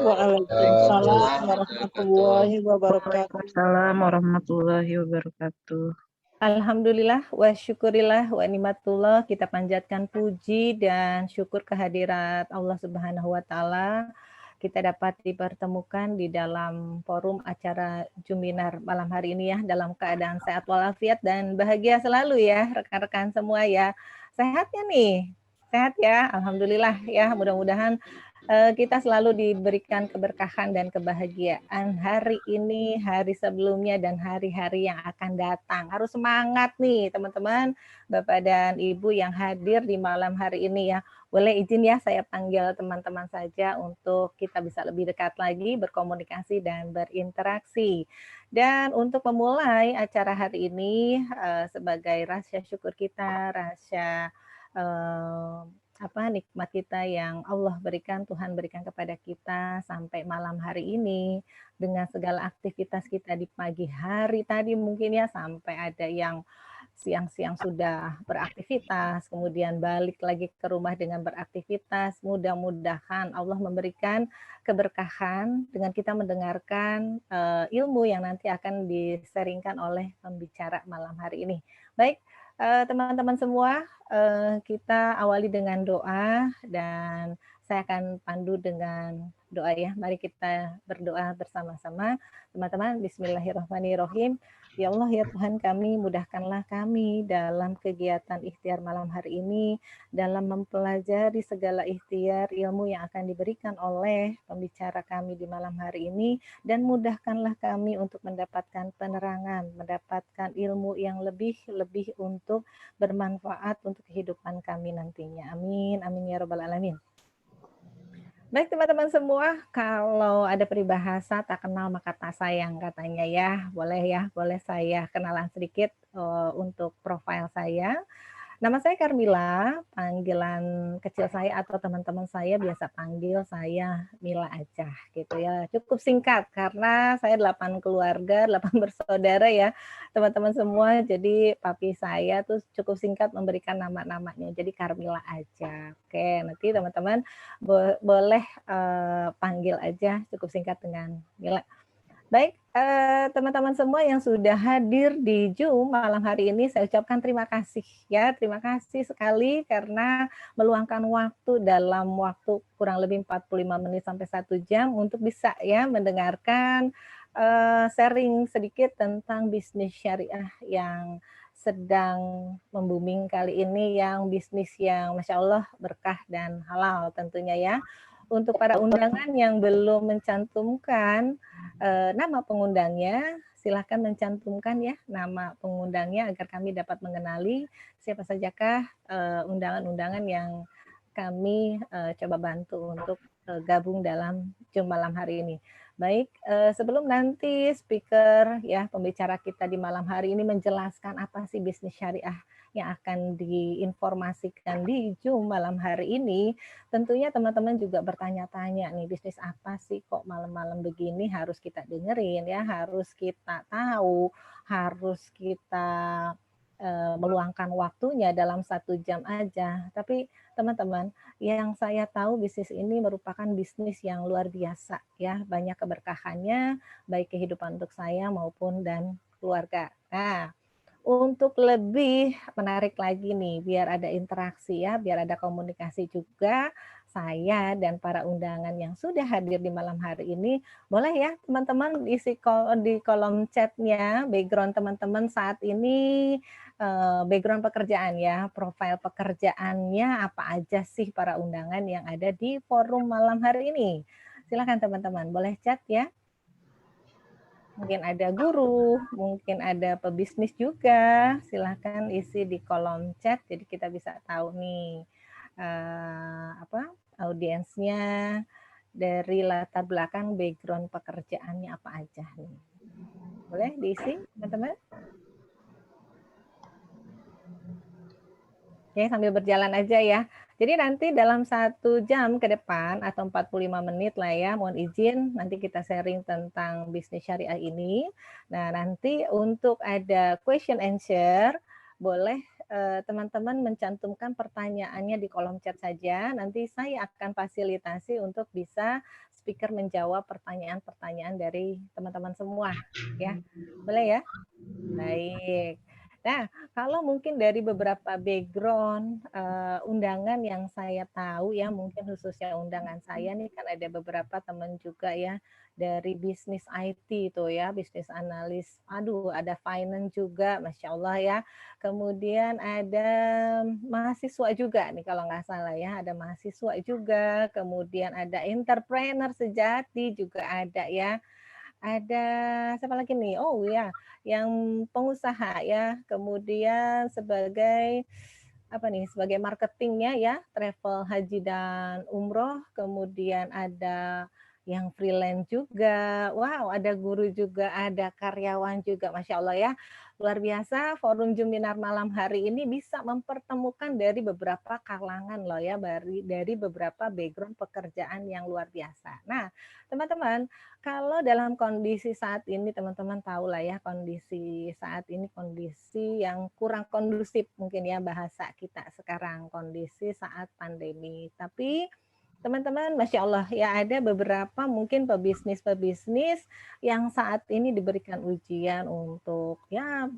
Waalaikumsalam warahmatullahi wabarakatuh. Waalaikumsalam warahmatullahi wabarakatuh. Alhamdulillah wa syukurillah wa nikmatullah, kita panjatkan puji dan syukur kehadirat Allah Subhanahu wa taala. Kita dapat dipertemukan di dalam forum acara Juminar malam hari ini ya, dalam keadaan sehat walafiat dan bahagia selalu ya rekan-rekan semua ya. Sehatnya nih? Sehat ya, alhamdulillah ya. Mudah-mudahan kita selalu diberikan keberkahan dan kebahagiaan hari ini, hari sebelumnya, dan hari-hari yang akan datang. Harus semangat nih teman-teman, Bapak dan Ibu yang hadir di malam hari ini ya. Boleh izin ya saya panggil teman-teman saja untuk kita bisa lebih dekat lagi berkomunikasi dan berinteraksi. Dan untuk memulai acara hari ini sebagai rasa syukur kita, rasa nikmat kita yang Allah berikan, Tuhan berikan kepada kita sampai malam hari ini, dengan segala aktivitas kita di pagi hari tadi mungkin ya, sampai ada yang siang-siang sudah beraktivitas, kemudian balik lagi ke rumah dengan beraktivitas. Mudah-mudahan Allah memberikan keberkahan dengan kita mendengarkan ilmu yang nanti akan diseringkan oleh pembicara malam hari ini. Baik, teman-teman semua, kita awali dengan doa dan saya akan pandu dengan doa ya. Mari kita berdoa bersama-sama. Teman-teman, bismillahirrahmanirrahim. Ya Allah, ya Tuhan kami, mudahkanlah kami dalam kegiatan ikhtiar malam hari ini, dalam mempelajari segala ikhtiar ilmu yang akan diberikan oleh pembicara kami di malam hari ini, dan mudahkanlah kami untuk mendapatkan penerangan, mendapatkan ilmu yang lebih untuk bermanfaat untuk kehidupan kami nantinya. Amin, amin ya rabbal alamin. Baik teman-teman semua, kalau ada peribahasa tak kenal maka tak sayang katanya ya. Boleh saya kenalan sedikit untuk profil saya. Nama saya Carmila, panggilan kecil saya atau teman-teman saya biasa panggil saya Mila aja gitu ya. Cukup singkat karena saya 8 keluarga, 8 bersaudara ya teman-teman semua. Jadi papi saya tuh cukup singkat memberikan nama-namanya. Jadi Carmila aja. Oke, nanti teman-teman boleh panggil aja cukup singkat dengan Mila. Baik, teman-teman semua yang sudah hadir di Zoom malam hari ini, saya ucapkan terima kasih ya, terima kasih sekali karena meluangkan waktu dalam waktu kurang lebih 45 menit sampai 1 jam untuk bisa ya mendengarkan sharing sedikit tentang bisnis syariah yang sedang membooming kali ini, yang bisnis yang Masya Allah berkah dan halal tentunya ya. Untuk para undangan yang belum mencantumkan nama pengundangnya, silahkan mencantumkan ya nama pengundangnya agar kami dapat mengenali siapa sajakah undangan-undangan yang kami coba bantu untuk gabung dalam Zoom malam hari ini. Baik, sebelum nanti speaker ya pembicara kita di malam hari ini menjelaskan apa sih bisnis syariah yang akan diinformasikan di Zoom malam hari ini, tentunya teman-teman juga bertanya-tanya nih, bisnis apa sih kok malam-malam begini harus kita dengerin ya, harus kita tahu, harus kita meluangkan waktunya dalam 1 jam aja. Tapi teman-teman, yang saya tahu bisnis ini merupakan bisnis yang luar biasa ya, banyak keberkahannya, baik kehidupan untuk saya maupun dan keluarga. Nah, untuk lebih menarik lagi nih, biar ada interaksi ya, biar ada komunikasi juga, saya dan para undangan yang sudah hadir di malam hari ini, boleh ya teman-teman isi di kolom chatnya, background teman-teman saat ini, background pekerjaan ya, profil pekerjaannya apa aja sih para undangan yang ada di forum malam hari ini. Silakan teman-teman, boleh chat ya. Mungkin ada guru, mungkin ada pebisnis juga. Silahkan isi di kolom chat, jadi kita bisa tahu nih audiensnya, dari latar belakang background pekerjaannya apa aja nih. Boleh diisi, teman-teman? Oke, sambil berjalan aja ya. Jadi nanti dalam 1 jam ke depan atau 45 menit lah ya, mohon izin nanti kita sharing tentang bisnis syariah ini. Nah, nanti untuk ada question answer, boleh teman-teman mencantumkan pertanyaannya di kolom chat saja. Nanti saya akan fasilitasi untuk bisa speaker menjawab pertanyaan-pertanyaan dari teman-teman semua. Ya, boleh ya? Baik. Nah, kalau mungkin dari beberapa background undangan yang saya tahu ya, mungkin khususnya undangan saya nih kan ada beberapa teman juga ya dari bisnis IT itu ya, bisnis analis. Aduh, ada finance juga, Masya Allah ya. Kemudian ada mahasiswa juga nih kalau nggak salah ya, ada mahasiswa juga. Kemudian ada entrepreneur sejati juga ada ya. Ada siapa lagi nih? Oh ya, yang pengusaha ya, kemudian sebagai apa nih? Sebagai marketingnya ya, travel haji dan umroh, kemudian ada yang freelance juga. Wow, ada guru juga, ada karyawan juga, Masya Allah ya. Luar biasa, Forum Juminar malam hari ini bisa mempertemukan dari beberapa kalangan loh ya, dari beberapa background pekerjaan yang luar biasa. Nah, teman-teman, kalau dalam kondisi saat ini teman-teman tahu lah ya kondisi saat ini kondisi yang kurang kondusif mungkin ya bahasa kita sekarang kondisi saat pandemi. Tapi teman-teman Masya Allah ya ada beberapa mungkin pebisnis-pebisnis yang saat ini diberikan ujian untuk ya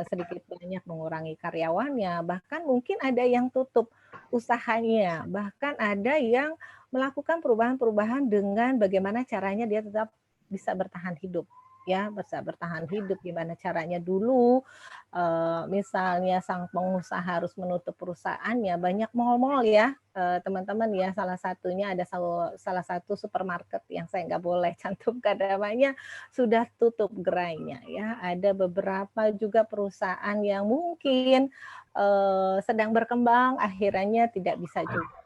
sedikit banyak mengurangi karyawannya. Bahkan mungkin ada yang tutup usahanya. Bahkan ada yang melakukan perubahan-perubahan dengan bagaimana caranya dia tetap bisa bertahan hidup ya bisa bertahan hidup gimana caranya dulu misalnya sang pengusaha harus menutup perusahaannya banyak mal-mal ya teman-teman ya salah satunya ada salah satu supermarket yang saya nggak boleh cantumkan namanya sudah tutup gerainya ya ada beberapa juga perusahaan yang mungkin sedang berkembang akhirnya tidak bisa juga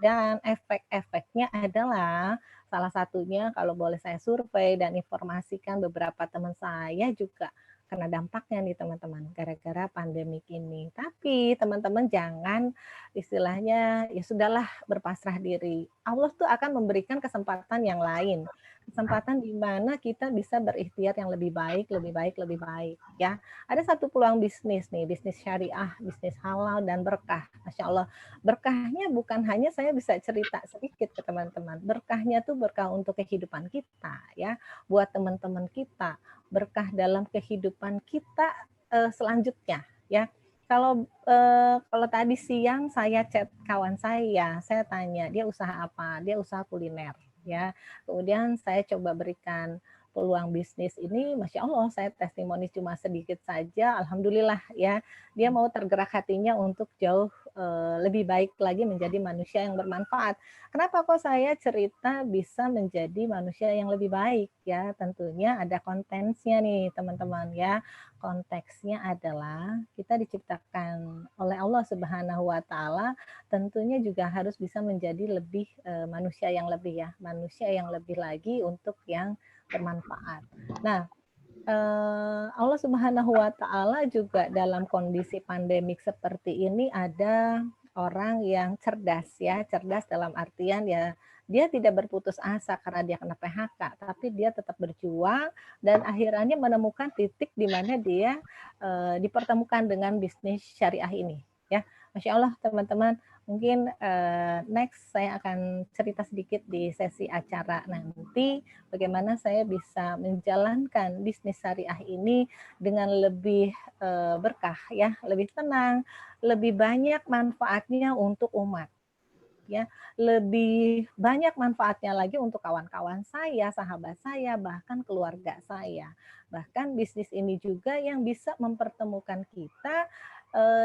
dan efek-efeknya adalah salah satunya kalau boleh saya survei dan informasikan beberapa teman saya juga kena dampaknya nih teman-teman gara-gara pandemik ini. Tapi teman-teman jangan istilahnya ya sudahlah berpasrah diri. Allah tuh akan memberikan kesempatan yang lain. Kesempatan di mana kita bisa berikhtiar yang lebih baik, lebih baik, lebih baik ya. Ada satu peluang bisnis nih, bisnis syariah, bisnis halal dan berkah. Masya Allah berkahnya bukan hanya saya bisa cerita sedikit ke teman-teman. Berkahnya tuh berkah untuk kehidupan kita ya, buat teman-teman kita, berkah dalam kehidupan kita selanjutnya ya. Kalau tadi siang saya chat kawan saya tanya dia usaha apa? Dia usaha kuliner ya. Kemudian saya coba berikan peluang bisnis ini, Masya Allah, saya testimoni cuma sedikit saja, Alhamdulillah ya, dia mau tergerak hatinya untuk jauh lebih baik lagi menjadi manusia yang bermanfaat. Kenapa kok saya cerita bisa menjadi manusia yang lebih baik ya? Tentunya ada konteksnya nih teman-teman ya. Konteksnya adalah kita diciptakan oleh Allah Subhanahu wa taala, tentunya juga harus bisa menjadi lebih manusia yang lebih ya, manusia yang lebih lagi untuk yang bermanfaat. Nah, Allah Subhanahu wa taala juga dalam kondisi pandemik seperti ini ada orang yang cerdas ya, cerdas dalam artian ya dia tidak berputus asa karena dia kena PHK, tapi dia tetap berjuang dan akhirnya menemukan titik di mana dia dipertemukan dengan bisnis syariah ini ya. Masya Allah teman-teman, mungkin next saya akan cerita sedikit di sesi acara nanti bagaimana saya bisa menjalankan bisnis syariah ini dengan lebih berkah ya, lebih tenang, lebih banyak manfaatnya untuk umat ya, lebih banyak manfaatnya lagi untuk kawan-kawan saya, sahabat saya, bahkan keluarga saya. Bahkan bisnis ini juga yang bisa mempertemukan kita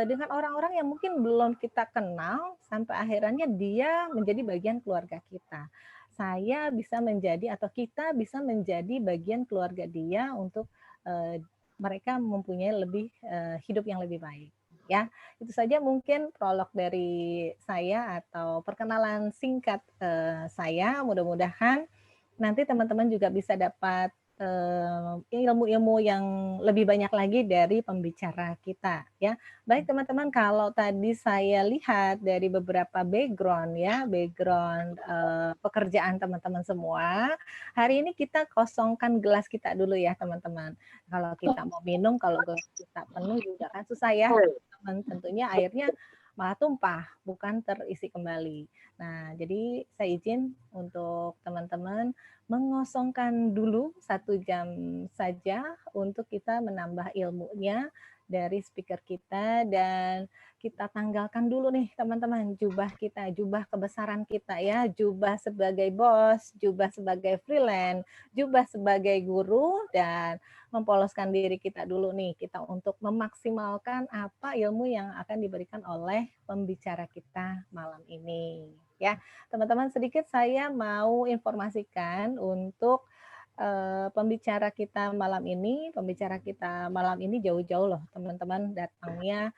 dengan orang-orang yang mungkin belum kita kenal sampai akhirnya dia menjadi bagian keluarga kita. Saya bisa menjadi atau kita bisa menjadi bagian keluarga dia untuk mereka mempunyai lebih hidup yang lebih baik. Ya, itu saja mungkin prolog dari saya atau perkenalan singkat saya. Mudah-mudahan nanti teman-teman juga bisa dapat ilmu-ilmu yang lebih banyak lagi dari pembicara kita ya. Baik teman-teman, kalau tadi saya lihat dari beberapa background ya, background pekerjaan teman-teman semua, hari ini kita kosongkan gelas kita dulu ya teman-teman. Kalau kita mau minum, kalau gelas kita penuh juga kan susah ya teman-teman, tentunya airnya malah tumpah, bukan terisi kembali. Nah, jadi saya izin untuk teman-teman mengosongkan dulu 1 jam saja untuk kita menambah ilmunya dari speaker kita, dan kita tanggalkan dulu nih teman-teman jubah kita, jubah kebesaran kita ya, jubah sebagai bos, jubah sebagai freelance, jubah sebagai guru, dan mempoloskan diri kita dulu nih, kita untuk memaksimalkan apa ilmu yang akan diberikan oleh pembicara kita malam ini. Ya, teman-teman, sedikit saya mau informasikan untuk pembicara kita malam ini. Pembicara kita malam ini jauh-jauh loh, teman-teman, datangnya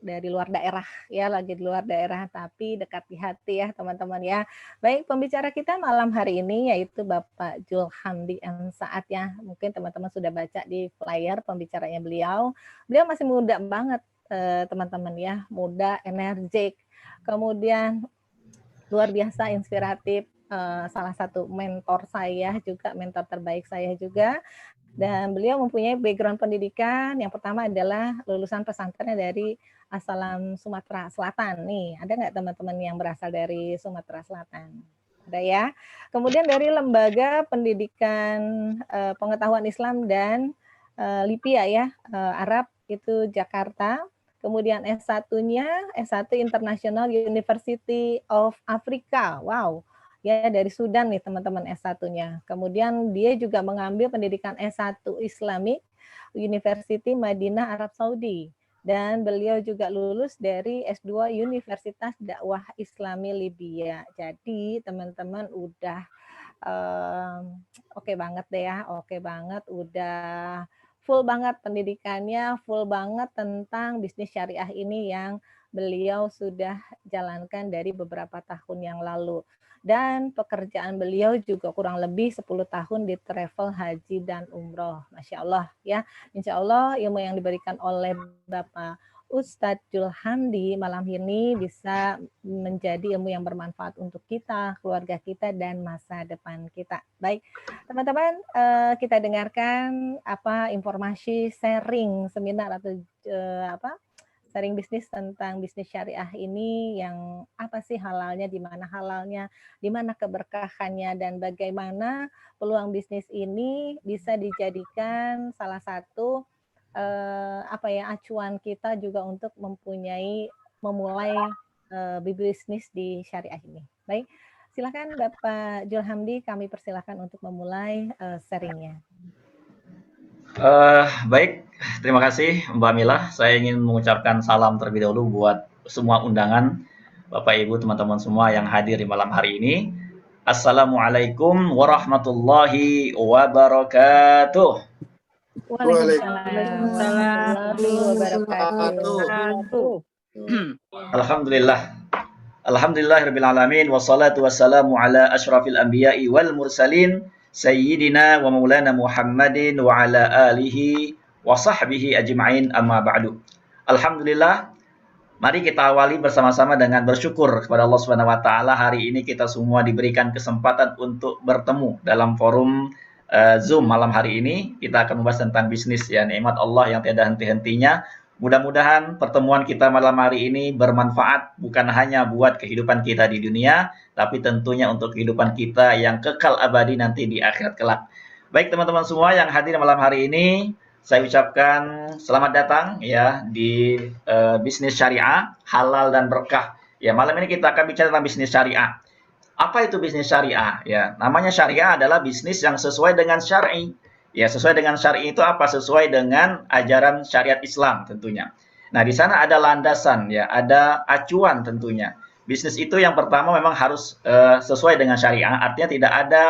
dari luar daerah ya, lagi di luar daerah tapi dekat di hati ya teman-teman ya. Baik, pembicara kita malam hari ini yaitu Bapak Julhamdi M. Saad ya. Mungkin teman-teman sudah baca di flyer pembicaranya beliau. Beliau masih muda banget teman-teman ya, muda, energik. Kemudian luar biasa inspiratif, salah satu mentor saya juga, mentor terbaik saya juga. Dan beliau mempunyai background pendidikan, yang pertama adalah lulusan pesantren dari Asalam Sumatera Selatan. Nih, ada nggak teman-teman yang berasal dari Sumatera Selatan? Ada ya. Kemudian dari Lembaga Pendidikan Pengetahuan Islam dan Lipia ya, Arab itu Jakarta. Kemudian S1-nya, S1 International University of Africa. Wow, ya dari Sudan nih teman-teman S1-nya. Kemudian dia juga mengambil pendidikan S1 Islamic University Madinah Arab Saudi. Dan beliau juga lulus dari S2 Universitas Dakwah Islami Libya. Jadi teman-teman udah oke banget deh ya, oke banget, udah full banget pendidikannya, full banget tentang bisnis syariah ini yang beliau sudah jalankan dari beberapa tahun yang lalu. Dan pekerjaan beliau juga kurang lebih 10 tahun di travel, haji, dan umroh. Masya Allah ya. Insya Allah ilmu yang diberikan oleh Bapak Ustadz Julhamdi malam ini bisa menjadi ilmu yang bermanfaat untuk kita, keluarga kita, dan masa depan kita. Baik, teman-teman, kita dengarkan apa informasi sharing seminar atau sharing bisnis tentang bisnis syariah ini, yang apa sih halalnya, di mana keberkahannya, dan bagaimana peluang bisnis ini bisa dijadikan salah satu acuan kita juga untuk memulai bisnis di syariah ini. Baik, silakan Bapak Julhamdi, kami persilakan untuk memulai sharingnya. Baik, terima kasih Mbak Mila. Saya ingin mengucapkan salam terlebih dahulu buat semua undangan, Bapak Ibu, teman-teman semua yang hadir di malam hari ini. Assalamualaikum warahmatullahi wabarakatuh. Waalaikumsalam warahmatullahi wabarakatuh. Alhamdulillahirabbil alamin, wassalatu wassalamu ala asyrafil anbiya'i wal mursalin sayyidina wa maulana Muhammadin wa ala alihi wa sahbihi ajma'in, amma ba'du. Alhamdulillah, mari kita awali bersama-sama dengan bersyukur kepada Allah Subhanahu wa taala. Hari ini kita semua diberikan kesempatan untuk bertemu dalam forum Zoom malam hari ini. Kita akan membahas tentang bisnis ya, nikmat Allah yang tiada henti-hentinya. Mudah-mudahan pertemuan kita malam hari ini bermanfaat bukan hanya buat kehidupan kita di dunia, tapi tentunya untuk kehidupan kita yang kekal abadi nanti di akhirat kelak. Baik teman-teman semua yang hadir malam hari ini, saya ucapkan selamat datang ya di bisnis syariah, halal dan berkah. Ya, malam ini kita akan bicara tentang bisnis syariah. Apa itu bisnis syariah? Ya, namanya syariah adalah bisnis yang sesuai dengan syar'i. Ya, sesuai dengan syar'i itu apa? Sesuai dengan ajaran syariat Islam tentunya. Nah, di sana ada landasan ya, ada acuan tentunya. Bisnis itu yang pertama memang harus sesuai dengan syariah, artinya tidak ada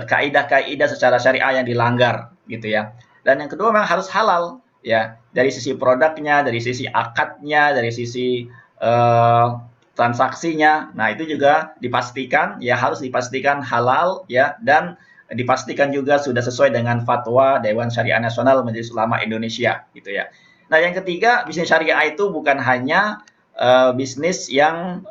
kaidah-kaidah secara syariah yang dilanggar gitu ya. Dan yang kedua memang harus halal ya, dari sisi produknya, dari sisi akadnya, dari sisi transaksinya. Nah, itu juga dipastikan ya, harus dipastikan halal ya, dan dipastikan juga sudah sesuai dengan fatwa Dewan Syariah Nasional Majelis Ulama Indonesia gitu ya. Nah, yang ketiga, bisnis syariah itu bukan hanya bisnis yang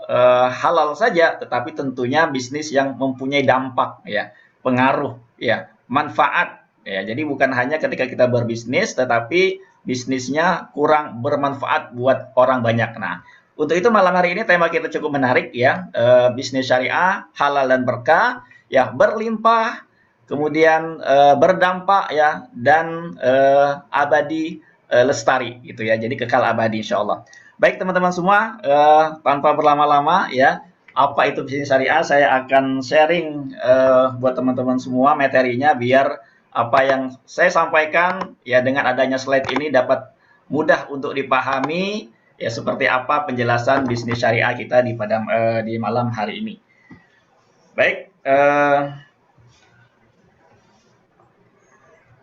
halal saja, tetapi tentunya bisnis yang mempunyai dampak ya, pengaruh ya, manfaat ya. Jadi bukan hanya ketika kita berbisnis, tetapi bisnisnya kurang bermanfaat buat orang banyak. Nah, untuk itu malam hari ini tema kita cukup menarik ya, bisnis syariah halal dan berkah ya, berlimpah, kemudian berdampak ya, dan abadi, lestari gitu ya. Jadi kekal abadi insyaallah. Baik teman-teman semua, tanpa berlama-lama ya, apa itu bisnis syariah, saya akan sharing buat teman-teman semua materinya biar apa yang saya sampaikan ya dengan adanya slide ini dapat mudah untuk dipahami ya, seperti apa penjelasan bisnis syariah kita di malam hari ini. Baik,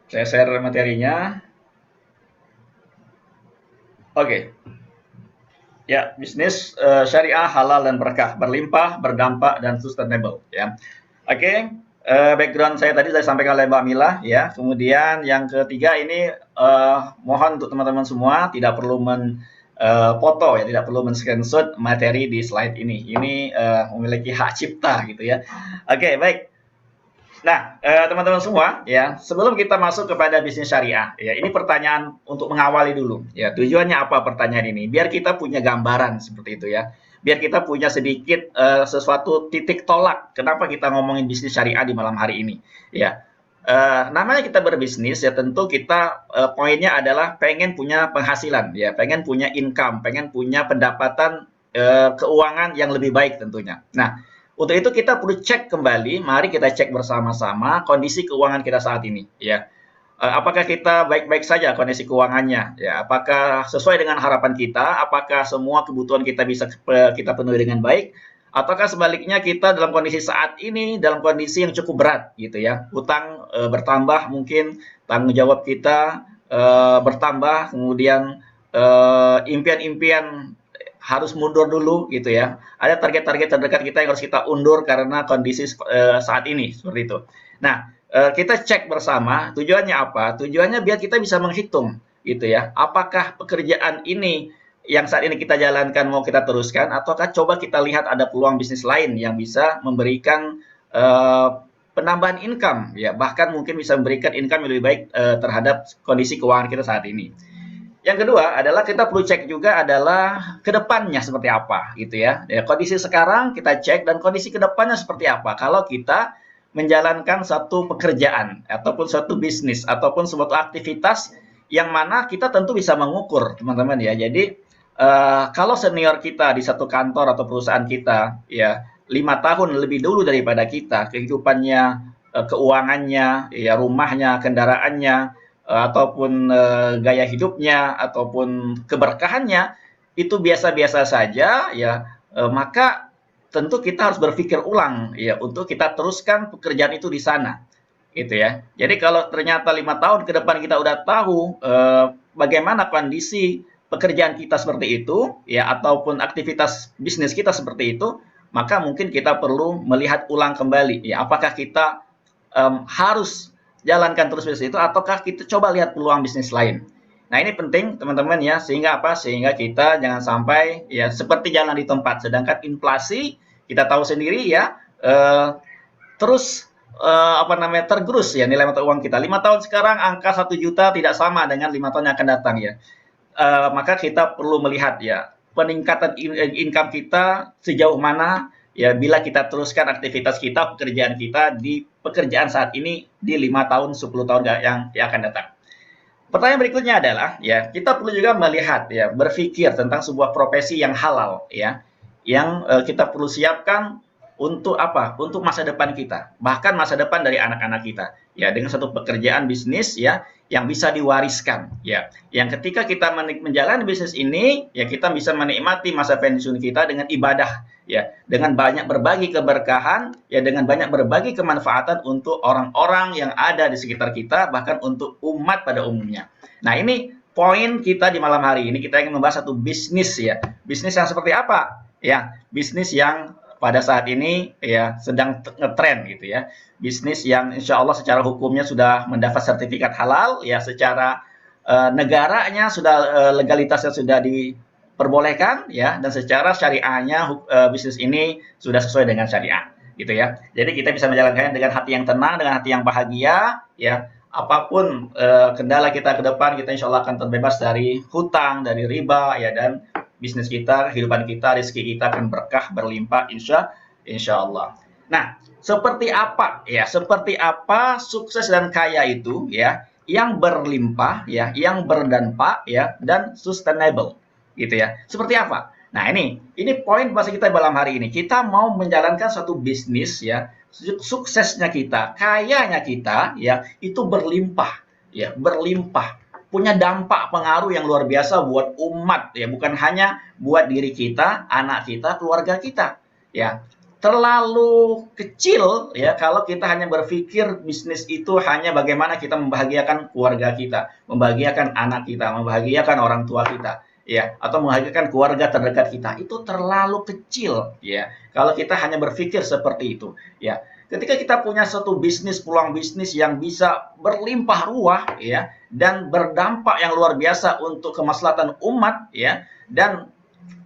saya share materinya. Oke. Ya, bisnis syariah halal dan berkah, berlimpah, berdampak dan sustainable ya. Oke, background saya tadi saya sampaikan oleh Mbak Mila ya. Kemudian yang ketiga ini mohon untuk teman-teman semua tidak perlu foto ya, tidak perlu men-screenshot materi di slide ini. Ini memiliki hak cipta gitu ya. Oke, baik. Nah, teman-teman semua, ya, sebelum kita masuk kepada bisnis syariah, ya, ini pertanyaan untuk mengawali dulu. Ya, tujuannya apa pertanyaan ini? Biar kita punya gambaran seperti itu ya. Biar kita punya sedikit sesuatu titik tolak. Kenapa kita ngomongin bisnis syariah di malam hari ini? Ya, namanya kita berbisnis ya, tentu kita poinnya adalah pengen punya penghasilan, ya, pengen punya income, pengen punya pendapatan keuangan yang lebih baik tentunya. Nah, untuk itu kita perlu cek kembali, mari kita cek bersama-sama kondisi keuangan kita saat ini ya. Apakah kita baik-baik saja kondisi keuangannya ya? Apakah sesuai dengan harapan kita? Apakah semua kebutuhan kita bisa kita penuhi dengan baik? Ataukah sebaliknya kita dalam kondisi saat ini dalam kondisi yang cukup berat gitu ya. Hutang bertambah, mungkin tanggung jawab kita bertambah, kemudian impian-impian harus mundur dulu gitu ya. Ada target-target terdekat kita yang harus kita undur karena kondisi saat ini seperti itu. Nah, kita cek bersama tujuannya apa? Tujuannya biar kita bisa menghitung gitu ya. Apakah pekerjaan ini yang saat ini kita jalankan mau kita teruskan, ataukah coba kita lihat ada peluang bisnis lain yang bisa memberikan penambahan income ya, bahkan mungkin bisa memberikan income yang lebih baik terhadap kondisi keuangan kita saat ini. Yang kedua adalah kita perlu cek juga adalah kedepannya seperti apa gitu ya. Ya, kondisi sekarang kita cek dan kondisi kedepannya seperti apa. Kalau kita menjalankan satu pekerjaan ataupun suatu bisnis ataupun suatu aktivitas yang mana kita tentu bisa mengukur teman-teman ya. Jadi kalau senior kita di satu kantor atau perusahaan kita ya 5 tahun lebih dulu daripada kita, kehidupannya, keuangannya, ya rumahnya, kendaraannya, ataupun gaya hidupnya ataupun keberkahannya itu biasa-biasa saja ya, maka tentu kita harus berpikir ulang ya untuk kita teruskan pekerjaan itu di sana gitu ya. Jadi kalau ternyata 5 tahun ke depan kita udah tahu bagaimana kondisi pekerjaan kita seperti itu ya, ataupun aktivitas bisnis kita seperti itu, maka mungkin kita perlu melihat ulang kembali ya, apakah kita harus jalankan terus bisnis itu ataukah kita coba lihat peluang bisnis lain. Nah, ini penting teman-teman ya, sehingga apa? Sehingga kita jangan sampai ya seperti jalan di tempat, sedangkan inflasi kita tahu sendiri ya terus tergerus ya nilai mata uang kita. 5 tahun sekarang angka 1 juta tidak sama dengan 5 tahun yang akan datang ya. Maka kita perlu melihat ya peningkatan income kita sejauh mana ya bila kita teruskan aktivitas kita, pekerjaan kita di pekerjaan saat ini di 5 tahun, 10 tahun yang akan datang. Pertanyaan berikutnya adalah ya, kita perlu juga melihat ya, berpikir tentang sebuah profesi yang halal ya, yang kita perlu siapkan untuk apa? Untuk masa depan kita, bahkan masa depan dari anak-anak kita. Ya, dengan satu pekerjaan bisnis ya yang bisa diwariskan ya. Yang ketika kita menjalani bisnis ini ya, kita bisa menikmati masa pensiun kita dengan ibadah ya, dengan banyak berbagi keberkahan ya, dengan banyak berbagi kemanfaatan untuk orang-orang yang ada di sekitar kita, bahkan untuk umat pada umumnya. Nah, ini poin kita di malam hari ini. Kita ingin membahas satu bisnis ya. Bisnis yang seperti apa? Ya, bisnis yang pada saat ini ya sedang ngetren gitu ya. Bisnis yang insya Allah secara hukumnya sudah mendapat sertifikat halal ya, secara negaranya sudah legalitasnya sudah diperbolehkan ya, dan secara syariahnya bisnis ini sudah sesuai dengan syariah gitu ya. Jadi kita bisa menjalankannya dengan hati yang tenang, dengan hati yang bahagia ya. apapun kendala kita ke depan, kita insya Allah akan terbebas dari hutang, dari riba, ya, dan bisnis kita, kehidupan kita, rezeki kita akan berkah, berlimpah, insya Allah. Nah, seperti apa ya? Seperti apa sukses dan kaya itu ya, yang berlimpah ya, yang berdampak ya, dan sustainable gitu ya. Seperti apa? Nah, ini poin bahasa kita malam hari ini. Kita mau menjalankan suatu bisnis ya, suksesnya kita, kayanya kita ya, itu berlimpah ya, berlimpah. Punya dampak pengaruh yang luar biasa buat umat ya, bukan hanya buat diri kita, anak kita, keluarga kita ya. Terlalu kecil ya kalau kita hanya berpikir bisnis itu hanya bagaimana kita membahagiakan keluarga kita, membahagiakan anak kita, membahagiakan orang tua kita ya, atau membahagiakan keluarga terdekat kita. Itu terlalu kecil ya kalau kita hanya berpikir seperti itu ya. Ketika kita punya satu bisnis, peluang bisnis yang bisa berlimpah ruah ya, dan berdampak yang luar biasa untuk kemaslahatan umat ya, dan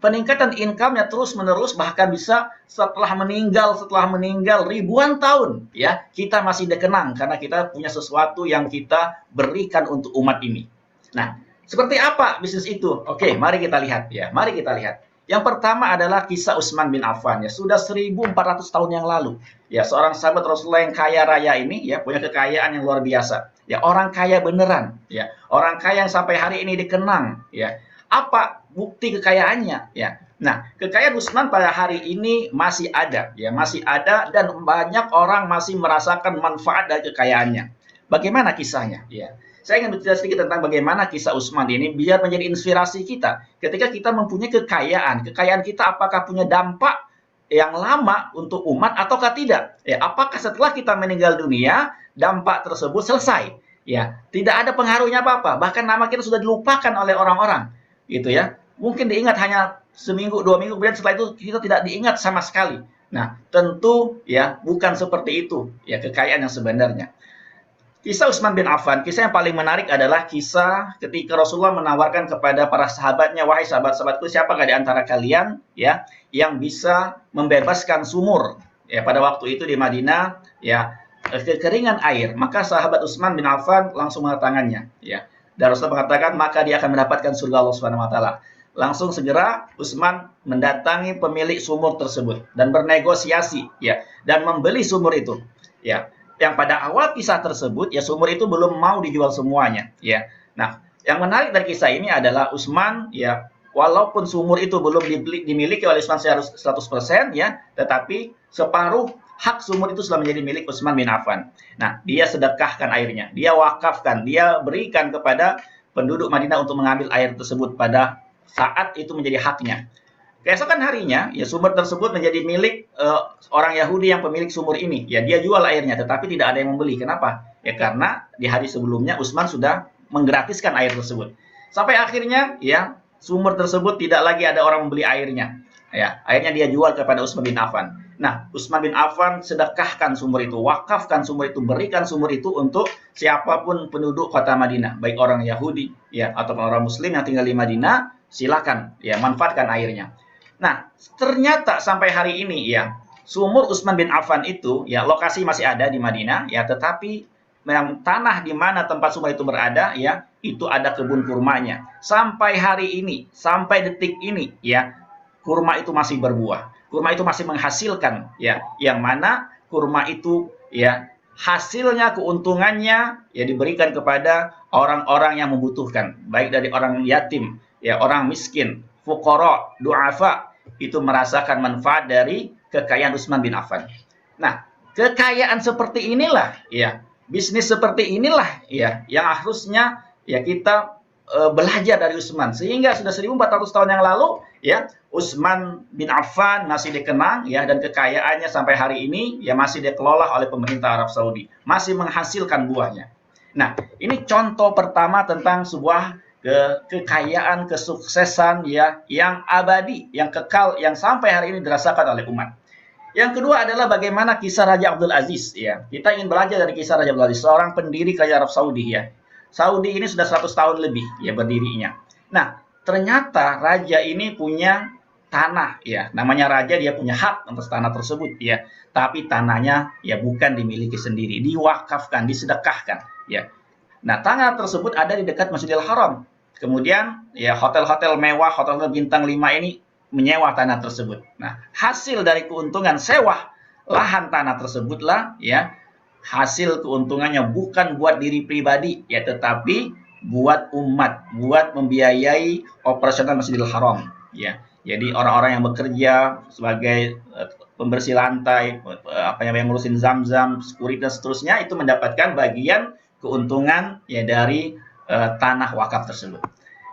peningkatan income-nya terus-menerus, bahkan bisa setelah meninggal ribuan tahun ya, kita masih dikenang karena kita punya sesuatu yang kita berikan untuk umat ini. Nah, seperti apa bisnis itu? Oke, mari kita lihat ya. Mari kita lihat. Yang pertama adalah kisah Utsman bin Affan ya, sudah 1400 tahun yang lalu. Ya, seorang sahabat Rasulullah yang kaya raya ini ya, punya kekayaan yang luar biasa. Ya, orang kaya beneran ya. Orang kaya yang sampai hari ini dikenang ya. Apa bukti kekayaannya ya? Nah, kekayaan Utsman pada hari ini masih ada ya, masih ada, dan banyak orang masih merasakan manfaat dari kekayaannya. Bagaimana kisahnya ya? Saya ingin bercerita sedikit tentang bagaimana kisah Utsman ini biar menjadi inspirasi kita. Ketika kita mempunyai kekayaan kita apakah punya dampak yang lama untuk umat ataukah tidak? Ya, apakah setelah kita meninggal dunia dampak tersebut selesai? Ya, tidak ada pengaruhnya apa-apa. Bahkan nama kita sudah dilupakan oleh orang-orang. Gitu ya. Mungkin diingat hanya seminggu, 2 minggu, kemudian setelah itu kita tidak diingat sama sekali. Nah, tentu ya bukan seperti itu ya kekayaan yang sebenarnya. Kisah Utsman bin Affan, kisah yang paling menarik adalah kisah ketika Rasulullah menawarkan kepada para sahabatnya, wahai sahabat-sahabatku, siapakah di antara kalian ya yang bisa membebaskan sumur ya pada waktu itu di Madinah ya, kekeringan air. Maka sahabat Utsman bin Affan langsung mengangkat tangannya ya. Dan Rasulullah mengatakan maka dia akan mendapatkan surga Allah Subhanahu wa taala. Langsung segera Utsman mendatangi pemilik sumur tersebut dan bernegosiasi ya, dan membeli sumur itu ya. Yang pada awal kisah tersebut ya, sumur itu belum mau dijual semuanya ya. Nah, yang menarik dari kisah ini adalah Utsman ya, walaupun sumur itu belum dimiliki oleh Utsman 100% ya, tetapi separuh hak sumur itu sudah menjadi milik Utsman bin Affan. Nah, dia sedekahkan airnya, dia wakafkan, dia berikan kepada penduduk Madinah untuk mengambil air tersebut pada saat itu menjadi haknya. Keesokan harinya, ya sumur tersebut menjadi milik orang Yahudi yang pemilik sumur ini. Ya, dia jual airnya, tetapi tidak ada yang membeli. Kenapa? Ya karena di hari sebelumnya Utsman sudah menggratiskan air tersebut. Sampai akhirnya, ya sumur tersebut tidak lagi ada orang membeli airnya. Ya, akhirnya dia jual kepada Utsman bin Affan. Nah, Utsman bin Affan sedekahkan sumur itu, wakafkan sumur itu, berikan sumur itu untuk siapapun penduduk kota Madinah, baik orang Yahudi, ya ataupun orang Muslim yang tinggal di Madinah, silakan, ya manfaatkan airnya. Nah, ternyata sampai hari ini ya, sumur Utsman bin Affan itu ya lokasi masih ada di Madinah ya, tetapi memang tanah di mana tempat sumur itu berada ya, itu ada kebun kurmanya. Sampai hari ini, sampai detik ini ya, kurma itu masih berbuah. Kurma itu masih menghasilkan ya, yang mana kurma itu ya hasilnya, keuntungannya ya diberikan kepada orang-orang yang membutuhkan, baik dari orang yatim ya, orang miskin, fuqara, du'afa, itu merasakan manfaat dari kekayaan Utsman bin Affan. Nah, kekayaan seperti inilah ya, bisnis seperti inilah ya yang harusnya ya kita belajar dari Utsman, sehingga sudah 1400 tahun yang lalu ya Utsman bin Affan masih dikenang ya, dan kekayaannya sampai hari ini ya masih dikelola oleh pemerintah Arab Saudi, masih menghasilkan buahnya. Nah, ini contoh pertama tentang sebuah kekayaan, kesuksesan ya yang abadi, yang kekal, yang sampai hari ini dirasakan oleh umat. Yang kedua adalah bagaimana kisah Raja Abdul Aziz ya. Kita ingin belajar dari kisah Raja Abdul Aziz, seorang pendiri kerajaan Arab Saudi ya. Saudi ini sudah 100 tahun lebih ya berdirinya. Nah, ternyata raja ini punya tanah, ya. Namanya raja, dia punya hak atas tanah tersebut, ya. Tapi tanahnya ya bukan dimiliki sendiri, diwakafkan, disedekahkan, ya. Nah, tanah tersebut ada di dekat Masjidil Haram. Kemudian ya hotel-hotel mewah, hotel bintang 5 ini menyewa tanah tersebut. Nah, hasil dari keuntungan sewa lahan tanah tersebutlah ya hasil keuntungannya bukan buat diri pribadi ya, tetapi buat umat, buat membiayai operasional Masjidil Haram ya. Jadi orang-orang yang bekerja sebagai pembersih lantai, apa yang ngurusin zam-zam, security dan seterusnya itu mendapatkan bagian keuntungan ya dari tanah wakaf tersebut.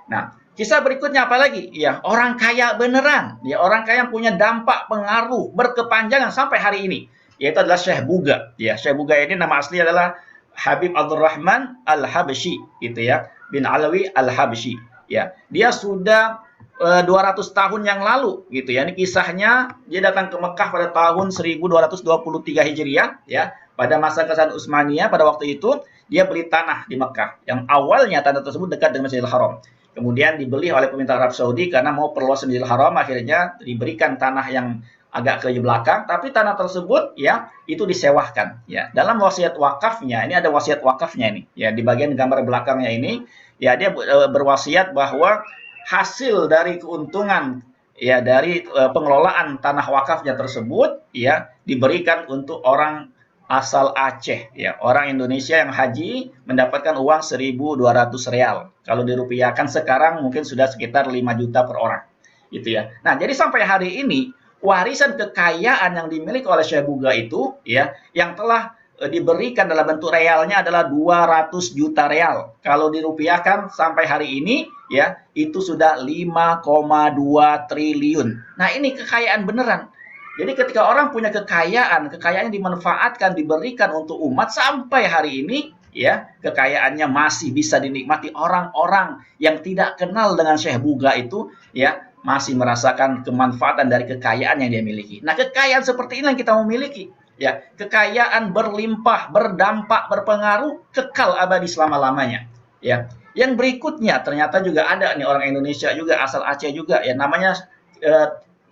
Nah, kisah berikutnya apa lagi? Ya, orang kaya beneran. Ya, orang kaya yang punya dampak, pengaruh, berkepanjangan sampai hari ini. Yaitu adalah Syekh Buga. Ya, Syekh Buga ini nama asli adalah Habib Abdurrahman Al-Habsyi, gitu ya. Bin Alawi Al-Habsyi. Ya, dia sudah 200 tahun yang lalu, gitu ya. Ini kisahnya, dia datang ke Mekah pada tahun 1223 Hijriah, ya. Pada masa Kesultanan Utsmaniyah pada waktu itu, dia beli tanah di Mekah. Yang awalnya tanah tersebut dekat dengan Masjidil Haram. Kemudian dibeli oleh pemerintah Arab Saudi karena mau perluas Masjidil Haram, akhirnya diberikan tanah yang agak ke belakang, tapi tanah tersebut ya itu disewahkan. Ya, dalam wasiat wakafnya, ini ada wasiat wakafnya ini. Ya, di bagian gambar belakangnya ini, ya dia berwasiat bahwa hasil dari keuntungan ya dari pengelolaan tanah wakafnya tersebut ya diberikan untuk orang asal Aceh ya, orang Indonesia yang haji mendapatkan uang 1.200 real. Kalau dirupiahkan sekarang mungkin sudah sekitar 5 juta per orang. Gitu ya. Nah, jadi sampai hari ini warisan kekayaan yang dimiliki oleh Syekh Buga itu ya yang telah diberikan dalam bentuk realnya adalah 200 juta real. Kalau dirupiahkan sampai hari ini ya itu sudah 5,2 triliun. Nah, ini kekayaan beneran. Jadi ketika orang punya kekayaan, kekayaannya dimanfaatkan, diberikan untuk umat sampai hari ini, ya kekayaannya masih bisa dinikmati orang-orang yang tidak kenal dengan Syekh Buga itu, ya masih merasakan kemanfaatan dari kekayaan yang dia miliki. Nah, kekayaan seperti ini yang kita memiliki, ya kekayaan berlimpah, berdampak, berpengaruh, kekal abadi selama-lamanya, ya. Yang berikutnya ternyata juga ada nih orang Indonesia juga asal Aceh juga, ya namanya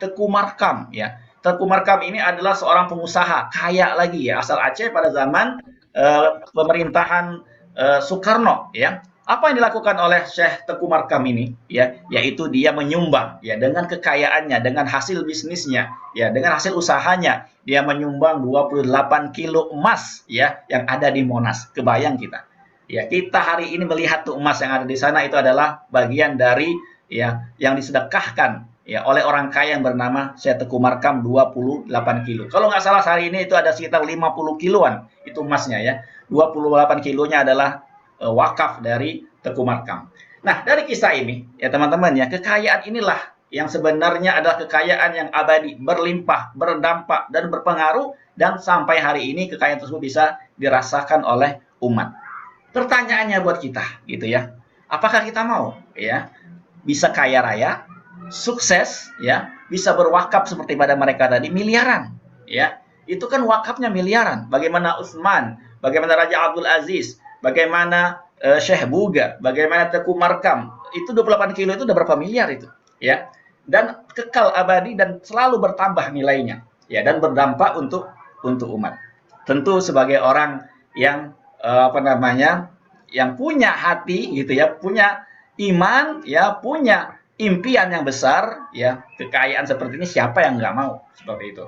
Teku Markam, ya. Teku Markam ini adalah seorang pengusaha kaya lagi ya asal Aceh pada zaman pemerintahan Soekarno ya. Apa yang dilakukan oleh Syekh Teku Markam ini ya yaitu dia menyumbang ya dengan kekayaannya, dengan hasil bisnisnya ya, dengan hasil usahanya dia menyumbang 28 kilo emas ya yang ada di Monas. Kebayang kita. Ya, kita hari ini melihat tuh emas yang ada di sana itu adalah bagian dari ya yang disedekahkan ya oleh orang kaya yang bernama Syekh Teku Markam 28 kilo. Kalau nggak salah hari ini itu ada sekitar 50 kiloan itu emasnya ya. 28 kilonya adalah wakaf dari Teku Markam. Nah, dari kisah ini ya teman-teman ya, kekayaan inilah yang sebenarnya adalah kekayaan yang abadi, berlimpah, berdampak dan berpengaruh dan sampai hari ini kekayaan tersebut bisa dirasakan oleh umat. Pertanyaannya buat kita gitu ya. Apakah kita mau ya bisa kaya raya, sukses ya, bisa berwakaf seperti pada mereka tadi miliaran ya. Itu kan wakafnya miliaran. Bagaimana Utsman, bagaimana Raja Abdul Aziz, bagaimana Syekh Buga, bagaimana Teku Markam. Itu 28 kilo itu udah berapa miliar itu ya. Dan kekal abadi dan selalu bertambah nilainya ya dan berdampak untuk umat. Tentu sebagai orang yang yang punya hati gitu ya, punya iman ya, punya impian yang besar ya, kekayaan seperti ini siapa yang nggak mau seperti itu.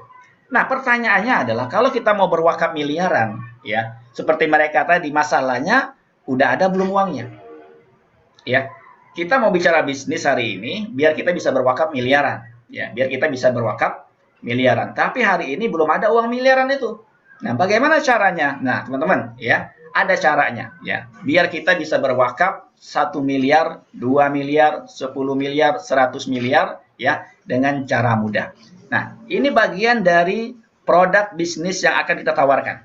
Nah, pertanyaannya adalah kalau kita mau berwakaf miliaran ya, seperti mereka tadi, masalahnya udah ada belum uangnya? Ya. Kita mau bicara bisnis hari ini biar kita bisa berwakaf miliaran ya, biar kita bisa berwakaf miliaran. Tapi hari ini belum ada uang miliaran itu. Nah, bagaimana caranya? Nah, teman-teman ya, ada caranya ya. Biar kita bisa berwakaf 1 miliar, 2 miliar, 10 miliar, 100 miliar ya dengan cara mudah. Nah, ini bagian dari produk bisnis yang akan kita tawarkan.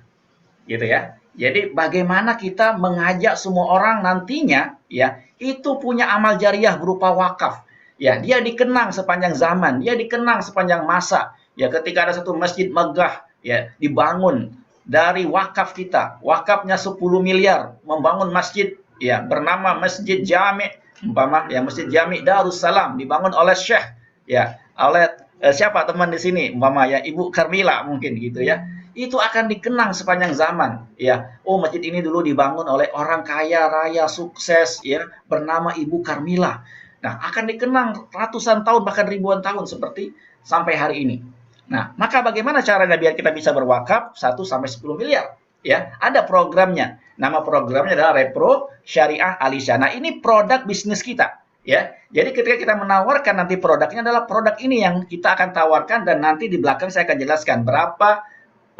Gitu ya. Jadi bagaimana kita mengajak semua orang nantinya ya itu punya amal jariah berupa wakaf. Ya, dia dikenang sepanjang zaman, dia dikenang sepanjang masa. Ya, ketika ada satu masjid megah ya dibangun dari wakaf kita, wakafnya 10 miliar membangun masjid ya bernama Masjid Jami', umpama ya Masjid Jami' Darussalam dibangun oleh Syekh ya oleh siapa teman di sini, umpama ya Ibu Karmila mungkin gitu ya, itu akan dikenang sepanjang zaman ya. Oh, masjid ini dulu dibangun oleh orang kaya raya sukses ya bernama Ibu Karmila. Nah, akan dikenang ratusan tahun bahkan ribuan tahun seperti sampai hari ini. Nah, maka bagaimana caranya biar kita bisa berwakaf 1 sampai 10 miliar? Ya, ada programnya. Nama programnya adalah Repro Syariah Alisya. Nah, ini produk bisnis kita. Ya, jadi ketika kita menawarkan nanti produknya adalah produk ini yang kita akan tawarkan dan nanti di belakang saya akan jelaskan berapa